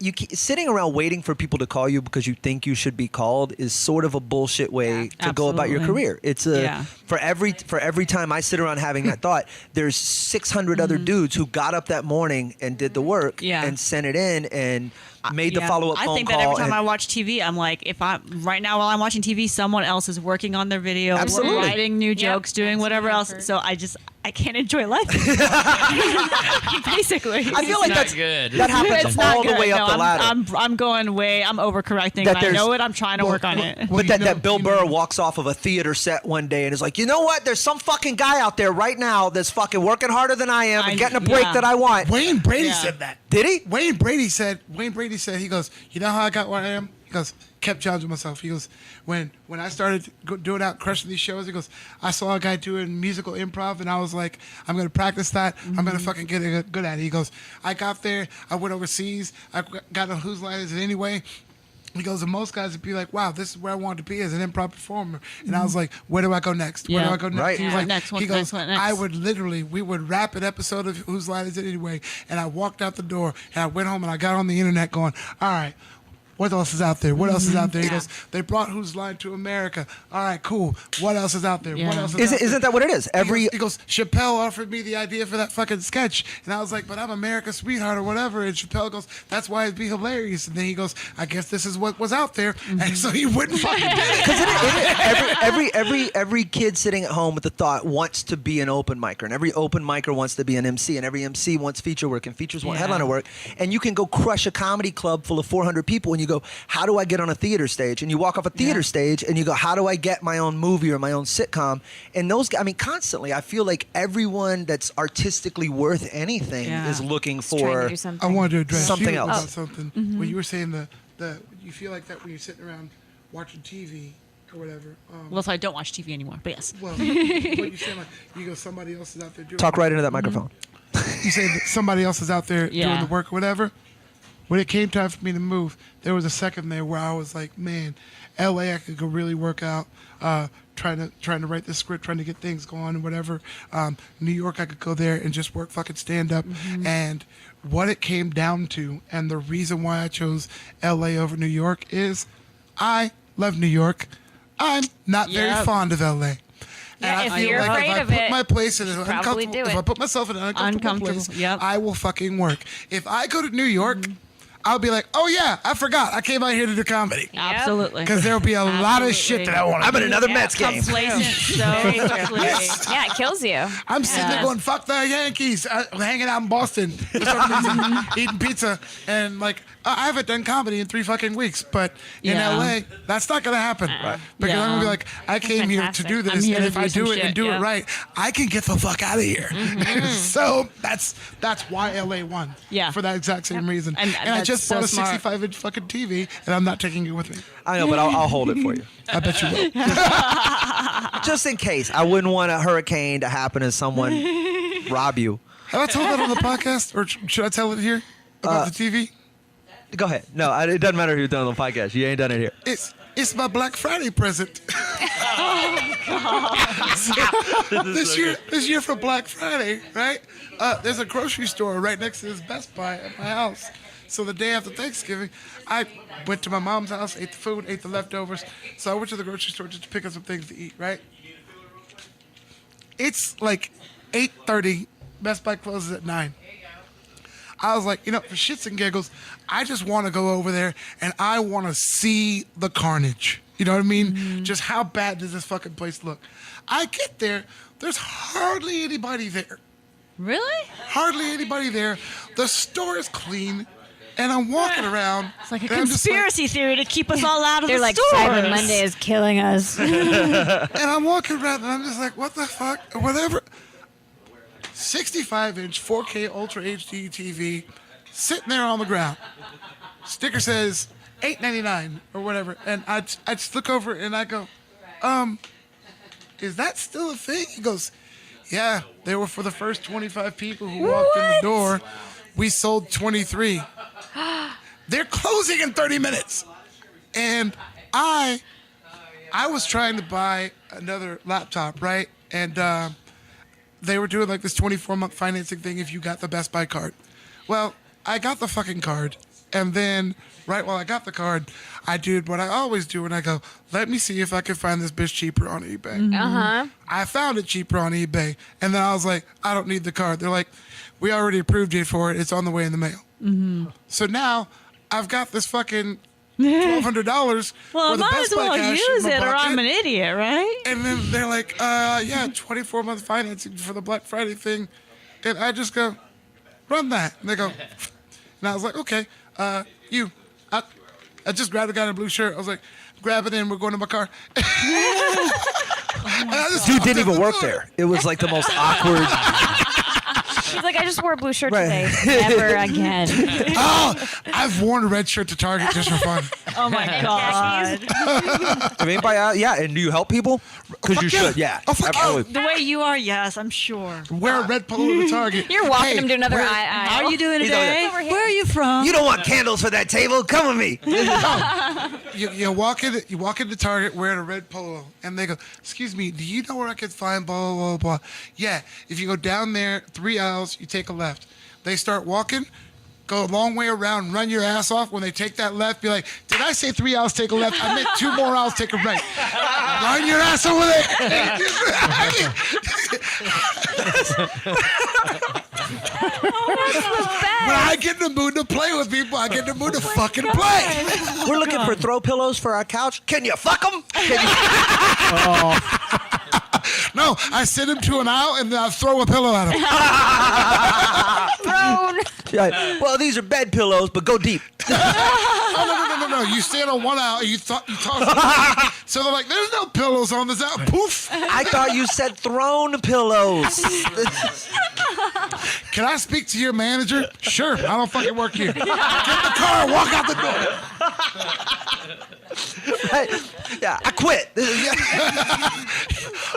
you sitting around waiting for people to call you because you think you should be called is sort of a bullshit way to go about your absolutely. career. It's for every time I sit around having that thought, there's 600 other dudes who got up that morning and did the work and sent it in and made the follow-up phone call. I think that every time I watch TV, I'm like, if I'm right now while I'm watching TV, someone else is working on their video, Absolutely. writing new jokes, doing That's whatever an else. effort. So I can't enjoy life. Basically, I feel like not that's good. That happens it's all not the good. way up No, the ladder. I'm going way. I'm overcorrecting. That And I there's- know it. I'm trying to work on it. But that Bill Burr walks off of a theater set one day and is like, you know what? There's some fucking guy out there right now that's fucking working harder than I am and getting a break that I want. Wayne Brady Yeah. said that. Did he? Wayne Brady said, he goes, you know how I got where I am? He goes, kept challenging myself. He goes, when I started doing out, crushing these shows, he goes, I saw a guy doing musical improv, and I was like, I'm going to practice that. I'm going to fucking get good at it. He goes, I got there. I went overseas. I got on Whose Line Is It Anyway? He goes, and most guys would be like, wow, this is where I wanted to be as an improv performer. And I was like, where do I go next? Where do I go next? Right. He was Yeah. like, Next, he goes, next. I would literally, we would wrap an episode of Whose Line Is It Anyway? And I walked out the door, and I went home, and I got on the internet going, all right, what else is out there? What else is out there? He goes, they brought Whose Line to America. All right, cool. What else is out there? What else is out there? Isn't that what it is? He goes, Chappelle offered me the idea for that fucking sketch. And I was like, but I'm America's sweetheart or whatever. And Chappelle goes, that's why it'd be hilarious. And then he goes, I guess this is what was out there. And so he wouldn't fucking do it. every kid sitting at home with the thought wants to be an open micer, and every open micer wants to be an MC, and every MC wants feature work, and features want headliner work. And you can go crush a comedy club full of 400 people, and you go, how do I get on a theater stage? And you walk off a theater stage, and you go, how do I get my own movie or my own sitcom? And those, I mean, constantly, I feel like everyone that's artistically worth anything is looking Trying to for. do something. I wanted to address Something you else. about something. When you were saying you feel like that when you're sitting around watching TV or whatever. Well, so I don't watch TV anymore. But yes. Well, what you're saying, like, you go, somebody else is out there doing Talk right into that microphone. You say that somebody else is out there doing the work or whatever. When it came time for me to move, there was a second there where I was like, man, LA, I could go really work out, trying to write this script, trying to get things going and whatever. New York, I could go there and just work fucking stand up. And what it came down to, and the reason why I chose LA over New York is I love New York. I'm not very fond of LA. Yeah, And if you're like afraid if I of put it, my place in an probably uncomfortable, do if it. I put myself in an uncomfortable place, Yep. I will fucking work. If I go to New York, I'll be like, oh yeah, I forgot. I came out here to do comedy. Absolutely. Because there'll be a lot of shit that I want to I'm in do. another Mets game. Complacent. So quickly. Yeah, it kills you. I'm sitting there going, fuck the Yankees. I'm hanging out in Boston for some reason, eating pizza. And like, I haven't done comedy in 3 fucking weeks. But in LA, that's not going to happen. Because I'm going to be like, I came here to fantastic. do this. I'm here And to if do I some do it shit, and do it right, I can get the fuck out of here. So that's why LA won. Yeah. For that exact same reason. And I that's just so bought a smart. 65-inch fucking TV, and I'm not taking it with me. I know, but I'll hold it for you. I bet you will. Just in case. I wouldn't want a hurricane to happen and someone rob you. Have I told that on the podcast, or should I tell it here about the TV? Go ahead. No, it doesn't matter who you've done on the podcast. You ain't done it here. It's my Black Friday present. This year for Black Friday, right? There's a grocery store right next to this Best Buy at my house. So the day after Thanksgiving, I went to my mom's house, ate the food, ate the leftovers. So I went to the grocery store just to pick up some things to eat, right? It's like 8:30. Best Buy closes at 9. I was like, for shits and giggles, I just want to go over there and I want to see the carnage. You know what I mean? Just how bad does this fucking place look? I get there, there's hardly anybody there. Really? Hardly anybody there. The store is clean. And I'm walking around. It's like a and I'm just conspiracy theory to keep us all out of They're the like, stores. Cyber Monday is killing us. And I'm walking around and I'm just like, what the fuck? Or whatever. 65-inch 4K Ultra HD TV sitting there on the ground. Sticker says $8.99 or whatever. And I just look over and I go, is that still a thing? He goes, yeah, they were for the first 25 people who walked in the door. We sold 23. They're closing in 30 minutes. And I was trying to buy another laptop, right? And they were doing like this 24-month financing thing if you got the Best Buy card. Well, I got the fucking card. And then right while I got the card, I did what I always do. And I go, let me see if I can find this bitch cheaper on eBay. Uh-huh. I found it cheaper on eBay. And then I was like, I don't need the card. They're like, we already approved it for it. It's on the way in the mail. So now I've got this fucking $1,200. Well, I for the might Best as Buy well cash use in my it, or I'm pocket. an idiot, right? And then they're like, yeah, 24-month financing for the Black Friday thing. And I just go, run that. And they go, and I was like, okay, I just grabbed a guy in a blue shirt. I was like, grab it in, we're going to my car. And I just Dude walked didn't out even the work door. there. It was like the most awkward. He's like, I just wore a blue shirt Right. today. Never again. Oh, I've worn a red shirt to Target just for fun. Oh my god. If anybody and do you help people? Because you should, yeah. Oh, fuck yeah. Absolutely. The way you are, yes, I'm sure. Wear a red polo to Target. You're walking Hey, him to another wear- aisle. How are you doing He's over today? there. Where are you from? You don't want candles for that table? Come with me. You walk into Target wearing a red polo, and they go, "Excuse me, do you know where I could find blah blah blah?" Yeah, if you go down there 3 aisles, you take a left. They start walking, go a long way around, run your ass off. When they take that left, be like, "Did I say 3 aisles? Take a left. I meant 2 more aisles. Take a right." Run your ass over there. When I get in the mood to play with people, I get in the mood to fucking play. We're looking for throw pillows for our couch. Can you fuck them? No, I send him to an aisle and then I throw a pillow at him. Thrown. Yeah. Well, these are bed pillows, but go deep. Oh, no. You stand on one aisle and you toss it. So they're like, there's no pillows on this aisle. Poof. I thought you said thrown pillows. Can I speak to your manager? Sure. I don't fucking work here. Get in the car and walk out the door. Yeah, I quit.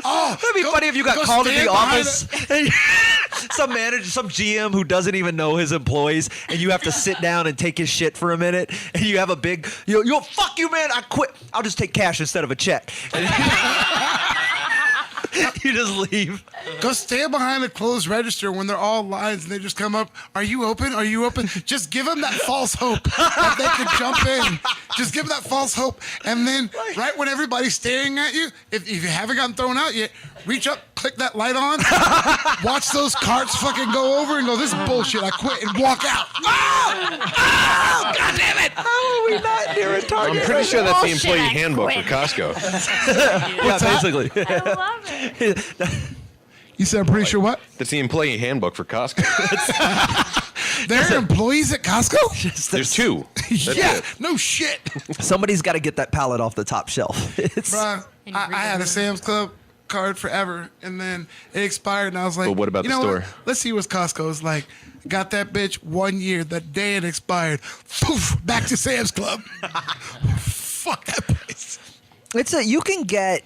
Oh, It'd be funny if you got go called to stand the behind office. Some manager, some GM who doesn't even know his employees, and you have to sit down and take his shit for a minute, and you have a big, yo, fuck you, man, I quit. I'll just take cash instead of a check. You just leave. Go stand behind a closed register when they're all lines and they just come up. Are you open? Are you open? Just give them that false hope that they could jump in. Just give them that false hope. And then right when everybody's staring at you, if you haven't gotten thrown out yet, reach up, click that light on, watch those carts fucking go over and go, this is bullshit. I quit, and walk out. Oh, God damn it. How are we not near a Target? I'm pretty sure that's the Bullshit, employee I handbook quit. for Costco. Yeah, basically. I love it. You said I'm pretty sure what? That's the employee handbook for Costco. There are employees at Costco? There's 2. That's Yeah, it. no shit. Somebody's got to get that pallet off the top shelf. It's, Bruh, I had a Sam's Club card forever, and then it expired, and I was like, But what about you the know store? What? Let's see what Costco's like. Got that bitch 1 year, the day it expired. Poof, back to Sam's Club. Fuck that place. you can get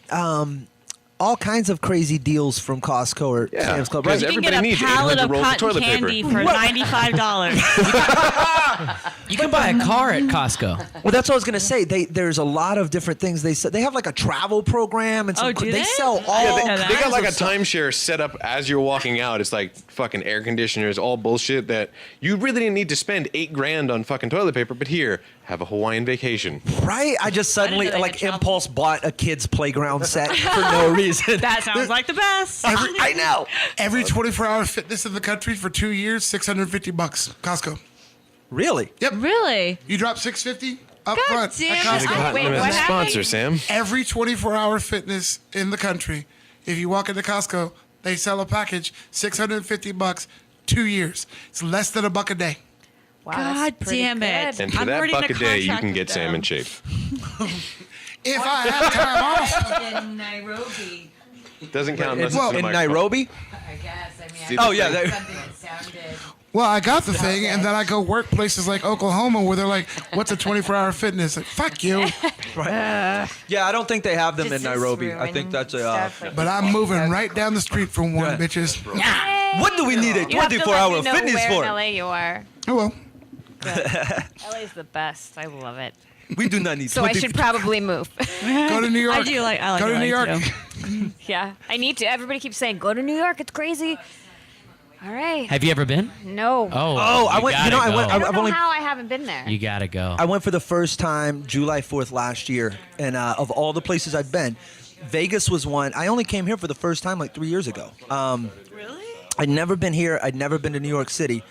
all kinds of crazy deals from Costco or Yeah, Sam's Club. because Right? You can everybody get a needs pallet 800 of rolls of cotton toilet paper. candy for $95. You can buy a car at Costco. Well, that's what I was gonna say. There's a lot of different things they sell. They have like a travel program and some. Oh, do they? sell all. Yeah, Yeah, they got that like a is a- timeshare set up as you're walking out. It's like fucking air conditioners, all bullshit that you really didn't need to spend $8,000 on fucking toilet paper. But here, have a Hawaiian vacation. Right? I just suddenly know they like had trouble. impulse bought a kid's playground set for no reason. That sounds like the best. I know. Every 24-hour fitness in the country for 2 years, $650. Costco. Really? Yep. Really? You drop $650 up God front damn at it. Costco. Oh, wait, what sponsor, happened? Sam. Every 24-hour fitness in the country, if you walk into Costco, they sell a package, $650, 2 years. It's less than $1 a day. Wow, God that's pretty damn it. good. And for I'm that already in buck a a day, you contract can with get Sam them. in shape. If I have time off. In Nairobi, Doesn't count unless Well, it's In a Nairobi? I guess. I mean, See, I Oh yeah. something that sounded. Well, I got the thing, and then I go work places like Oklahoma where they're like, what's a 24-hour fitness? Like, fuck you. Yeah, I don't think they have them in Just Nairobi. I ruin think that's a. stuff like But I'm moving right down the street from one, Yeah. bitches. What do we need a You have to let 24-hour me know fitness where for? in LA you are. Oh, well. LA is the best. I love it. We do not need. So I should probably move. Go to New York. I like Go to LA New York. too. Yeah, I need to. Everybody keeps saying, "Go to New York. It's crazy." All right. Have you ever been? No. Oh, I went. You know, I went. I don't I've know only. how I haven't been there. You gotta go. I went for the first time July 4th last year, and of all the places I've been, Vegas was one. I only came here for the first time like 3 years ago. Really? I'd never been here. I'd never been to New York City.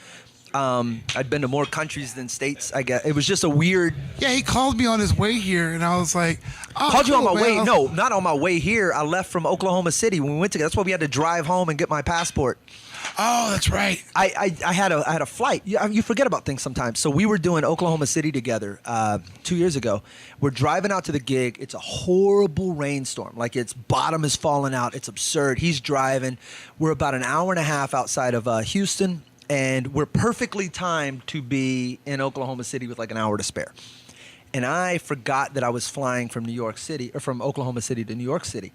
I'd been to more countries than states. I guess it was just a weird. Yeah, he called me on his way here, and I was like, oh, Called you on cool, my man. way? No, not on my way here. I left from Oklahoma City when we went together. That's why we had to drive home and get my passport. Oh, that's right. I had a flight. You forget about things sometimes. So we were doing Oklahoma City together 2 years ago. We're driving out to the gig. It's a horrible rainstorm. Like its bottom is falling out. It's absurd. He's driving. We're about an hour and a half outside of Houston, and we're perfectly timed to be in Oklahoma City with like an hour to spare. And I forgot that I was flying from New York City, or from Oklahoma City to New York City.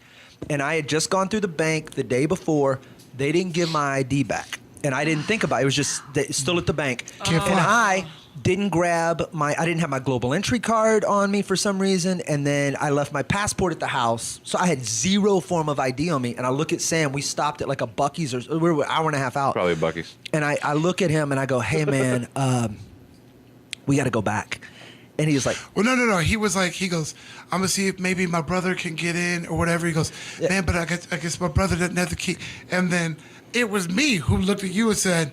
And I had just gone through the bank the day before. They didn't give my ID back. And I didn't think about it. It was just still at the bank. Can't And fly. I didn't grab I didn't have my global entry card on me for some reason. And then I left my passport at the house. So I had zero form of ID on me. And I look at Sam. We stopped at like a Buc-ee's, or we were an hour and a half out. Probably Buc-ee's. And I look at him and I go, hey, man, we got to go back. And he was like, Well, no. He was like, he goes, I'm going to see if maybe my brother can get in or whatever. He goes, man, but I guess my brother doesn't have the key. And then it was me who looked at you and said,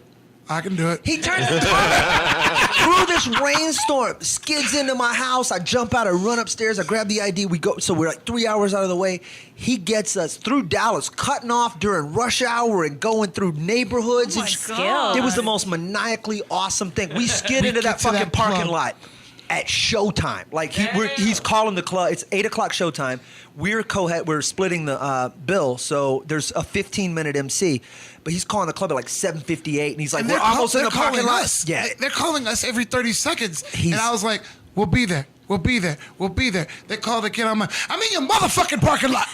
I can do it. he turns the car through this rainstorm, skids into my house. I jump out, I run upstairs, I grab the ID. We go, so we're like 3 hours out of the way. He gets us through Dallas, cutting off during rush hour and going through neighborhoods. Oh my God. It was the most maniacally awesome thing. We skid into that get to fucking that parking club. lot at showtime. Like he's calling the club. It's 8 o'clock showtime. We're splitting the bill, so there's a 15-minute MC. But he's calling the club at like 7:58, and he's like, And "We're they're almost in they're the parking calling lot." us. Yeah, They're calling us every 30 seconds. And I was like, we'll be there. We'll be there. We'll be there. They called again. I'm in your motherfucking parking lot.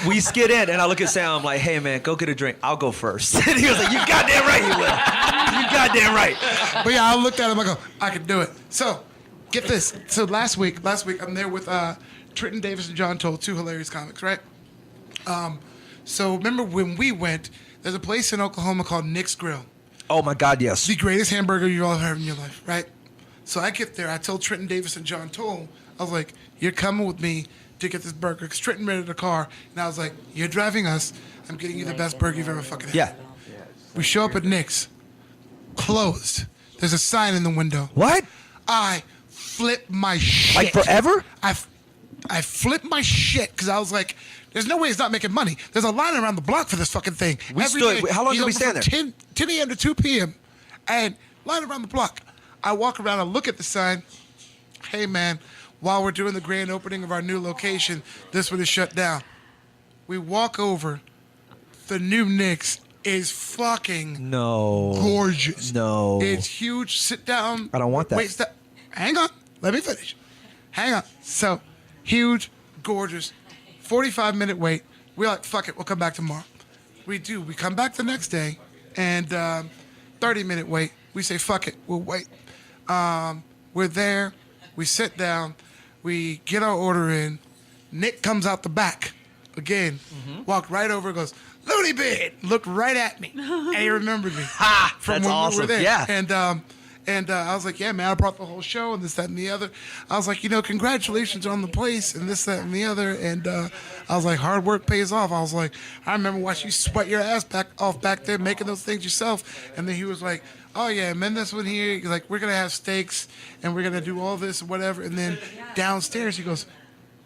we skid in, and I look at Sam. I'm like, "Hey man, go get a drink. I'll go first." And he was like, "You goddamn right, you will. You goddamn right." But yeah, I looked at him. I go, I can do it. So, get this. So last week, I'm there with Trenton Davis and John Toll, two hilarious comics, right? So remember when we went? There's a place in Oklahoma called Nick's Grill. Oh my God, yes. The greatest hamburger you've ever had in your life, right? So I get there. I tell Trenton Davis and John Toll, I was like, you're coming with me to get this burger. Because Trenton rented a car. And I was like, you're driving us. I'm getting you the best burger you've ever fucking had. Yeah. We show up at Nick's. Closed. There's a sign in the window. What? I flipped my shit. Like forever? I flipped my shit because I was like, there's no way it's not making money. There's a line around the block for this fucking thing. We Every stood- day, how long he's did we open stand from there? 10 a.m. to 2 p.m. And line around the block. I walk around, I look at the sign. Hey, man, while we're doing the grand opening of our new location, this one is shut down. We walk over. The new Nick's is fucking gorgeous. No. It's huge. Sit down. I don't want that. Wait, stop. Hang on. Let me finish. Hang on. So, huge, gorgeous, 45-minute wait. We're like, fuck it, we'll come back tomorrow. We do. We come back the next day, and 30-minute wait. We say, fuck it, we'll wait. We're there. We sit down. We get our order in. Nick comes out the back again, walked right over, goes, Looney Bin, looked right at me, and he remembered me from That's when awesome. we were there. Yeah. And I was like, yeah, man, I brought the whole show and this, that, and the other. I was like, congratulations on the place and this, that, and the other. And I was like, hard work pays off. I was like, I remember watching you sweat your ass off back there making those things yourself. And then he was like, oh, yeah, man, this one here, he's like, we're going to have steaks and we're going to do all this and whatever. And then downstairs, he goes,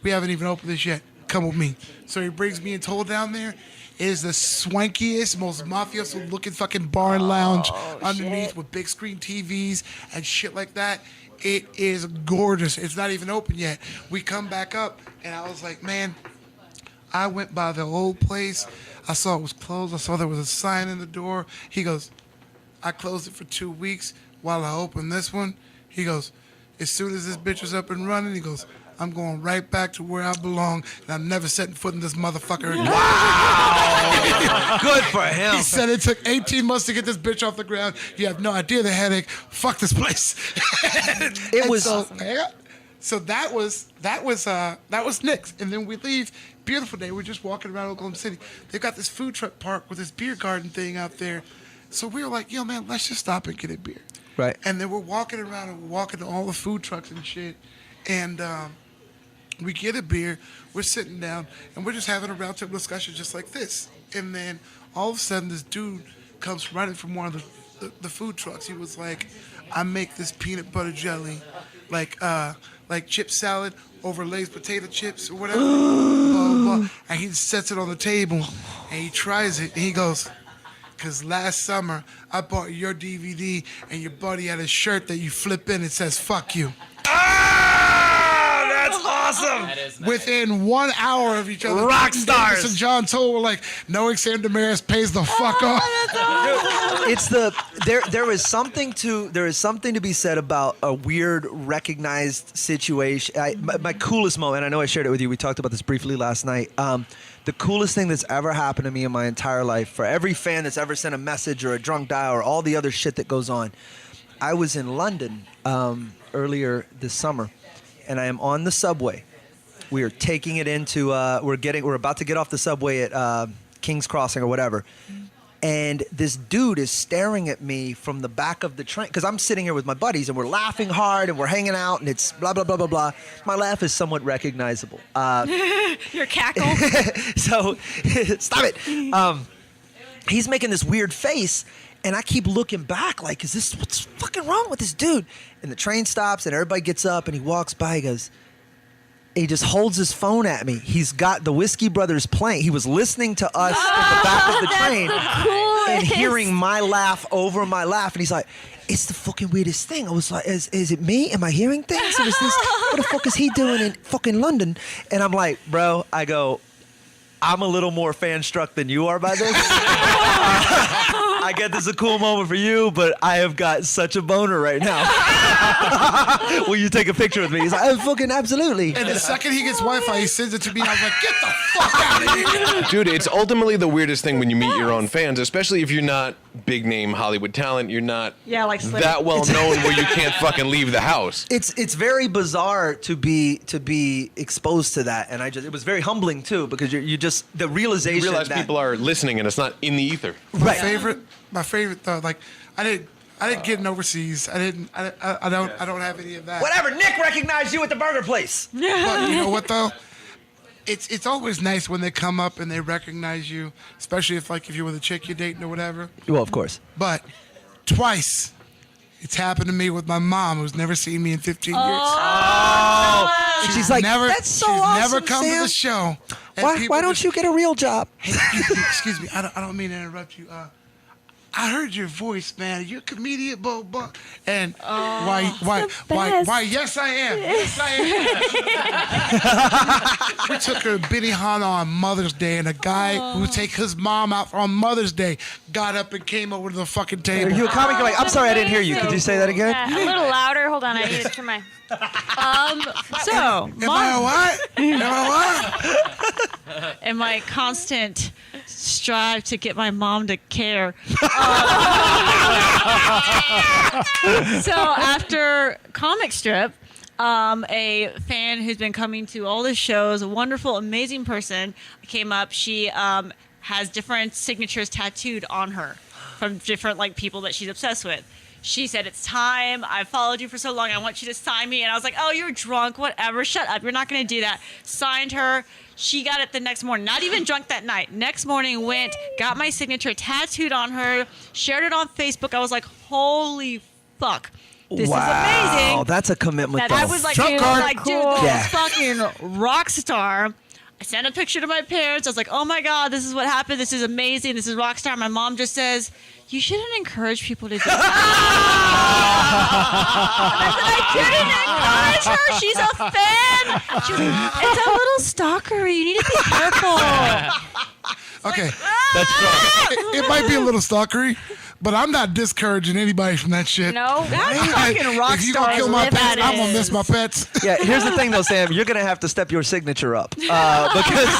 we haven't even opened this yet. Come with me. So he brings me and Toll down there. It is the swankiest, most mafioso-looking fucking bar and lounge underneath with big screen TVs and shit like that. It is gorgeous. It's not even open yet. We come back up, and I was like, man, I went by the old place. I saw it was closed. I saw there was a sign in the door. He goes, I closed it for 2 weeks while I opened this one. He goes, as soon as this bitch is up and running, he goes, I'm going right back to where I belong, and I'm never setting foot in this motherfucker again. Wow! Good for him. He said it took 18 months to get this bitch off the ground. You have no idea the headache. Fuck this place. It was so that was Nick's, and then we leave. Beautiful day. We're just walking around Oklahoma City. They've got this food truck park with this beer garden thing out there. So we were like, yo, man, let's just stop and get a beer. Right. And then we're walking around and we're walking to all the food trucks and shit, and we get a beer, we're sitting down, and we're just having a roundtable discussion just like this. And then all of a sudden, this dude comes running from one of the food trucks. He was like, I make this peanut butter jelly, like chip salad over Lay's potato chips or whatever. Blah, blah, blah. And he sets it on the table and he tries it and he goes, because last summer I bought your DVD and your buddy had a shirt that you flip in and says fuck you. That's awesome. That is nice. Within 1 hour of each other, Rock Davis stars. and John Toll were like, knowing Sam Damaris pays the fuck off. It's there is something to be said about a weird recognized situation. My coolest moment, I know I shared it with you. We talked about this briefly last night. The coolest thing that's ever happened to me in my entire life, for every fan that's ever sent a message or a drunk dial or all the other shit that goes on, I was in London earlier this summer, and I am on the subway. We are taking it into we're about to get off the subway at King's Crossing or whatever. And this dude is staring at me from the back of the train because I'm sitting here with my buddies and we're laughing hard and we're hanging out and it's blah blah blah blah blah. My laugh is somewhat recognizable. Your cackle. So stop it. He's making this weird face. And I keep looking back like, what's fucking wrong with this dude? And the train stops and everybody gets up and he walks by. He just holds his phone at me. He's got the Whiskey Brothers playing. He was listening to us at the back of the train and hearing my laugh over my laugh. And he's like, it's the fucking weirdest thing. I was like, is it me? Am I hearing things? Or is this, what the fuck is he doing in fucking London? And I'm like, bro, I'm a little more fan-struck than you are by this. I get this is a cool moment for you, but I have got such a boner right now. Will you take a picture with me? He's like, oh, fucking absolutely. And the second he gets Wi-Fi, he sends it to me. I was like, get the fuck out of here. Dude, it's ultimately the weirdest thing when you meet your own fans, especially if you're not big name Hollywood talent. You're not Yeah, like that well known where you can't fucking leave the house. It's very bizarre to be exposed to that, and it was very humbling too because you just the realization You realize that people are listening and it's not in the ether. My favorite though, like I didn't get an overseas. I don't have any of that. whatever. Nick recognized you at the burger place. But you know what though? It's always nice when they come up and they recognize you, especially if you're with a chick you're dating or whatever. Well, of course. But twice, it's happened to me with my mom, who's never seen me in 15 years. And she's like, that's so awesome, Never come Sam. to the show. Why don't you get a real job? Hey, excuse me. I don't mean to interrupt you. I heard your voice, man. You're a comedian, blah blah. And why? Yes, I am. Yes, I am. We took her to Benihana on Mother's Day, and a guy who take his mom out on Mother's Day got up and came over to the fucking table. Are you a comic? Like, I'm sorry, I didn't hear you. Could you say that again? Yeah, a little louder. Hold on, I need to turn my. So, Am I what? Am I what? in my constant strive to get my mom to care. So after comic strip, a fan who's been coming to all the shows, a wonderful, amazing person, came up. She has different signatures tattooed on her from different people that she's obsessed with. She said, it's time. I've followed you for so long. I want you to sign me. And I was like, oh, you're drunk. Whatever. Shut up. You're not going to do that. Signed her. She got it the next morning. Not even drunk that night. Next morning, went, got my signature tattooed on her, shared it on Facebook. I was like, holy fuck. This is amazing. Wow, that's a commitment. I was like, dude, Cool. this fucking rock star. I sent a picture to my parents. I was like, oh my God, this is what happened. This is amazing. This is rock star. My mom just says, you shouldn't encourage people to do that. I didn't encourage her. She's a fan. She was like, it's a little stalkery. You need to be careful. Okay. That's right. It might be a little stalkery, but I'm not discouraging anybody from that shit. No, That's fucking rock If you gonna kill my pets, I'm gonna miss my pets. Yeah, here's the thing though, Sam. You're gonna have to step your signature up because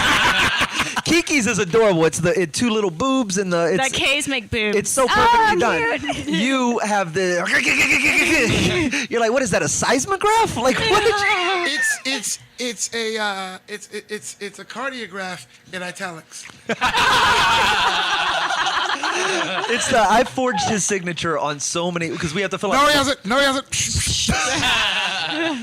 Kiki's is adorable. It's the two little boobs and the. That K's make boobs. It's so perfectly done. You have the. You're like, what is that? A seismograph? Like what? Did you... It's a cardiograph in italics. It's the. I forged his signature on so many because we have to fill out. No, he hasn't.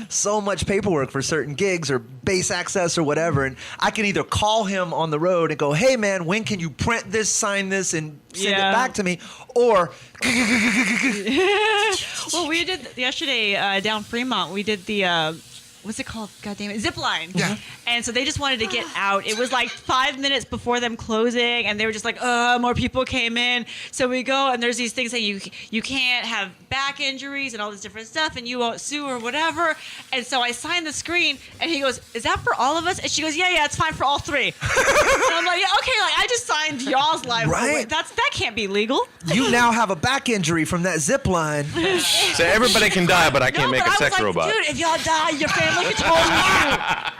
so much paperwork for certain gigs or base access or whatever, and I can either call him on the road and go, "Hey man, when can you print this, sign this, and send it back to me?" Or well, we did yesterday down Fremont. We did the what's it called? God damn it, zip line. Yeah. And so they just wanted to get out. It was like 5 minutes before them closing, and they were just like, more people came in. So we go, and there's these things saying you can't have back injuries and all this different stuff, and you won't sue or whatever. And so I signed the screen, and he goes, "Is that for all of us?" And she goes, "Yeah, it's fine for all three." And I'm like, "Yeah, okay, like I just signed y'all's life. Right. That can't be legal." you now have a back injury from that zip line. So everybody can die, but I can't make but a I sex was like, robot. Dude, if y'all die, your family can totally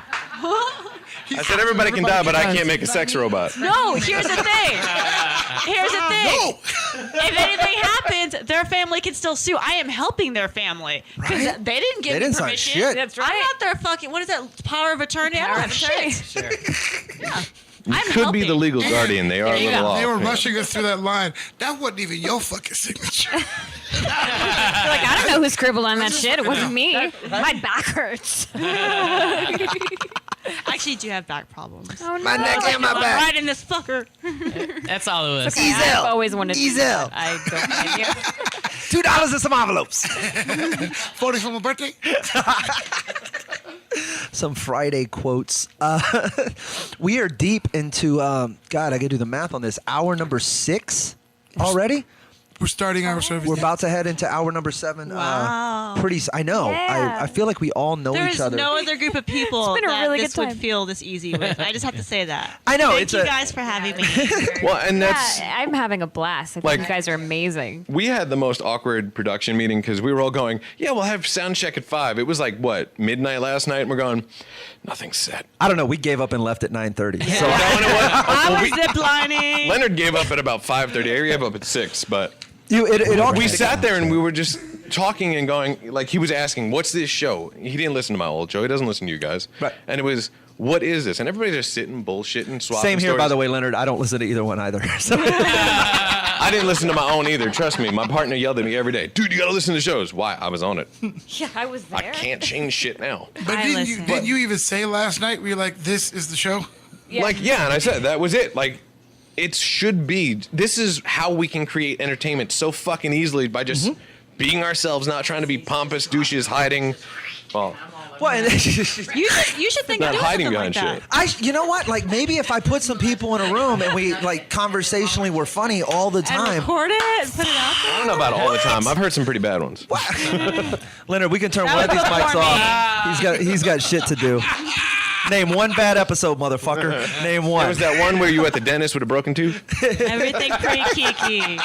I said everybody can die, but I can't make a sex robot. No, here's the thing. If anything happens, their family can still sue. I am helping their family because Right? they didn't give They me didn't sign permission. shit. That's right. I'm not their fucking. What is that? Power of attorney? I don't have shit. Sure. You I'm could be the helping. legal guardian. They are a you little go. off. They were yeah. rushing us through that line. That wasn't even your fucking signature. You're like, I don't know who scribbled on that shit. It wasn't me. My back hurts. I actually do have back problems. Oh, no. My neck and my back. Right in this fucker. That's all it was. Okay, I've always wanted to do Ezel. that. I don't blame you. $2 in some envelopes. 40 for my birthday. Some Friday quotes. We are deep into, God, I got to do the math on this. Hour number 6 already. We're starting our service. We're about to head into hour number 7. Wow. I know. Yeah. I feel like we all know There each is other. no other group of people It's been a that really this good would time. feel this easy with. I just have to say that. I know, Thank it's you a- guys for having me. Well, and that's Yeah, I'm having a blast. I think Like- you guys are amazing. we had the most awkward production meeting because we were all going, "Yeah, we'll have sound check at 5." It was like what, midnight last night, and we're going, "Nothing's set." I don't know. We gave up and left at 9:30. So No, and it was- I well, was ziplining. Leonard gave up at about 5:30. I gave up at 6, but it all we sat there and we were just talking and going, like, he was asking, "What's this show?" He didn't listen to my old show. He doesn't listen to you guys. Right. And it was, "What is this?" And everybody's just sitting, bullshitting, swapping Same here, by stories. the way, Leonard. I don't listen to either one either. So I didn't listen to my own either. Trust me. My partner yelled at me every day, "Dude, you got to listen to shows." Why? I was on it. Yeah, I was there. I can't change shit now. But I listen. didn't you even say last night, we were like, this is the show? Yeah. Like, yeah, and I said that was it. Like, it should be. This is how we can create entertainment so fucking easily by just being ourselves, not trying to be pompous douches hiding. Well, well, and You should think not of doing hiding something like behind that. shit. you know what? Like maybe if I put some people in a room and we like conversationally were funny all the And time. record it and put it out there. I don't know about all the time. I've heard some pretty bad ones. Leonard, we can turn That one of was these mics before off. He's got shit to do. Name one bad episode, motherfucker. Name There one. was that one where you were at the dentist with a broken tooth. Everything pretty kiki.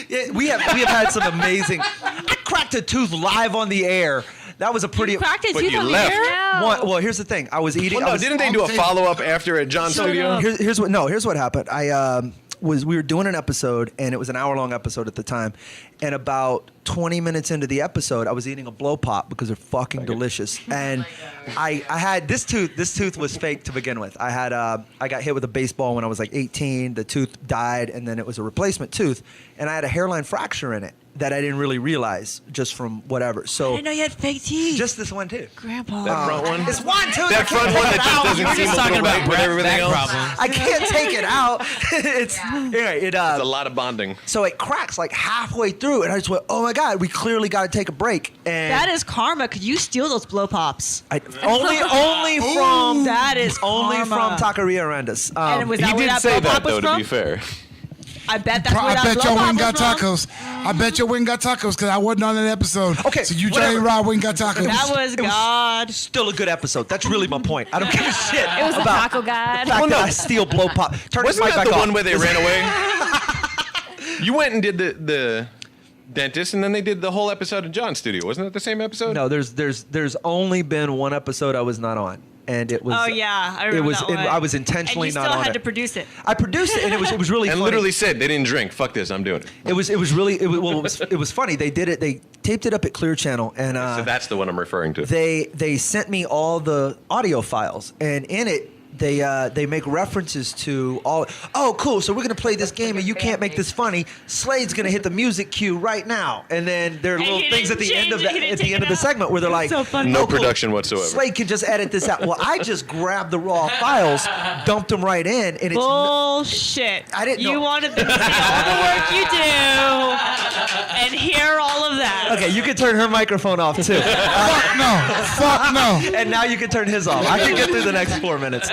Yeah, we have had some amazing. I cracked a tooth live on the air. That was a pretty. Cracked his But tooth you on the left. air? Well, here's the thing. I was eating. Well, no, I was, didn't they do a follow-up after at John's studio? Here's what happened. We were doing an episode and it was an hour-long episode at the time, and about 20 minutes into the episode I was eating a blow pop because they're fucking delicious, and I had this tooth was fake to begin with. I got hit with a baseball when I was like 18. The tooth died and then it was a replacement tooth, and I had a hairline fracture in it that I didn't really realize just from whatever. I So didn't know you had fake teeth. just this one too. Grandpa. That front one? It's one tooth. That front one that just doesn't We're seem just a talking little about right with everything back else. problems. I can't take it out. It's anyway, It's a lot of bonding. so it cracks like halfway through, and I just went, "Oh my god, we clearly got to take a break." And That is karma. Could you steal those blow pops? only from That is only karma. from Taqueria Arendis. And was that He where did that say blow that, pop was though, to from? be fair. I bet that's where I that bet blow your pop wing was got from. tacos. I bet your wing got tacos because I wasn't on that episode. Okay, So you whatever. Johnny Raw wing got tacos. That was God. Still a good episode. That's really my point. I don't give a shit It was a about taco the god. fact that I steal blow pop. Turn this Wasn't mic that back the off. one where they ran away? You went and did the dentist, and then they did the whole episode of John's studio. Wasn't it the same episode? No, there's only been one episode I was not on, and it was. Oh yeah, I remember It was. that one. I was intentionally and you not still on had it. to produce it. I produced it, and it was really And funny. literally said they didn't drink. Fuck this, I'm doing it. It was it was funny. They did it. They taped it up at Clear Channel, and So that's the one I'm referring to. they sent me all the audio files, and in it they make references to all. Oh, cool! So we're gonna play this game, and you can't make this funny. Slade's gonna hit the music cue right now, and then there are little things at the end of the segment where they're like, so funny. No "Oh, cool. production whatsoever. Slade can just edit this out." Well, I just grabbed the raw files, dumped them right in, and it's Bullshit. I didn't You know- wanted them to see all the work you do and hear all of that. okay. You can turn her microphone off too. Fuck no. And now you can turn his off. I can get through the next 4 minutes.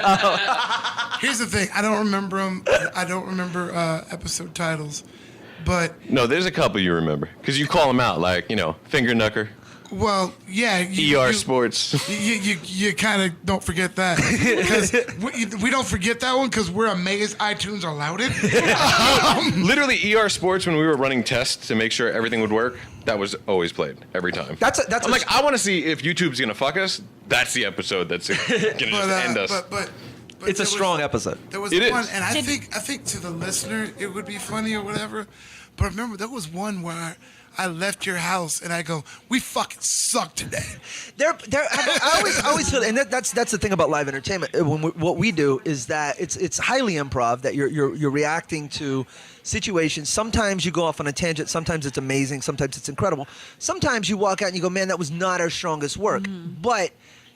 Here's the thing. I don't remember them. I don't remember episode titles, but No, there's a couple you remember because you call them out, like Finger Knucker, well, yeah. ER Sports. You kind of don't forget that because we don't forget that one because we're amazed iTunes allowed it. Literally, ER Sports, when we were running tests to make sure everything would work, that was always played every time. I'm like, I want to see if YouTube's gonna fuck us. That's the episode that's gonna just end us. But It's a strong episode. There was It one, is. and I think to the listener it would be funny or whatever. But remember, there was one where I left your house and I go, "We fucking suck today." I always feel, and that's the thing about live entertainment. What we do is that it's highly improv. That you're reacting to situations. Sometimes you go off on a tangent. Sometimes it's amazing. Sometimes it's incredible. Sometimes you walk out and you go, "Man, that was not our strongest work." But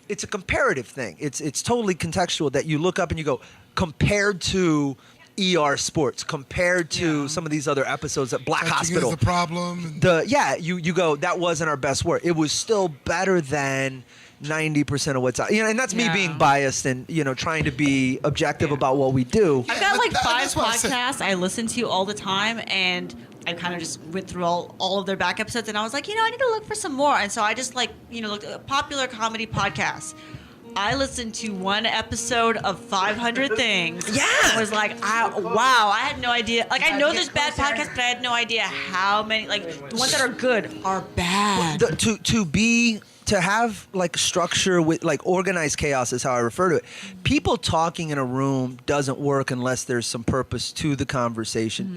it's a comparative thing. It's totally contextual. That you look up and you go, compared to ER Sports, compared to some of these other episodes at Black Hospital. Is the problem. You go, that wasn't our best work. It was still better than 90% of what's out. And that's me being biased and trying to be objective about what we do. I've got like that's 5 what I said. podcasts I listen to all the time, and I kind of just went through all of their back episodes, and I was like, I need to look for some more. And so I just looked at popular comedy podcasts. I listened to one episode of 500 Things. Yeah. I was like, wow, I had no idea. Like, I know there's bad podcasts, but I had no idea how many, the ones that are good are bad. To have like structure with like organized chaos is how I refer to it. People talking in a room doesn't work unless there's some purpose to the conversation.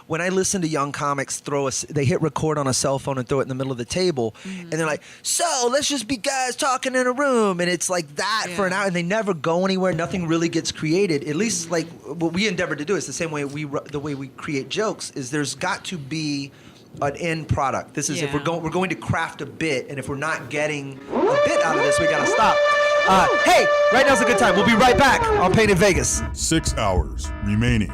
When I listen to young comics they hit record on a cell phone and throw it in the middle of the table, and they're like, "So let's just be guys talking in a room," and it's like that for an hour, and they never go anywhere. Nothing really gets created. At least like what we endeavor to do is the same way the way we create jokes is there's got to be an end product. This is if we're going to craft a bit, and if we're not getting a bit out of this, we gotta stop. Hey, right now's a good time. We'll be right back on Painted Vegas. 6 hours remaining.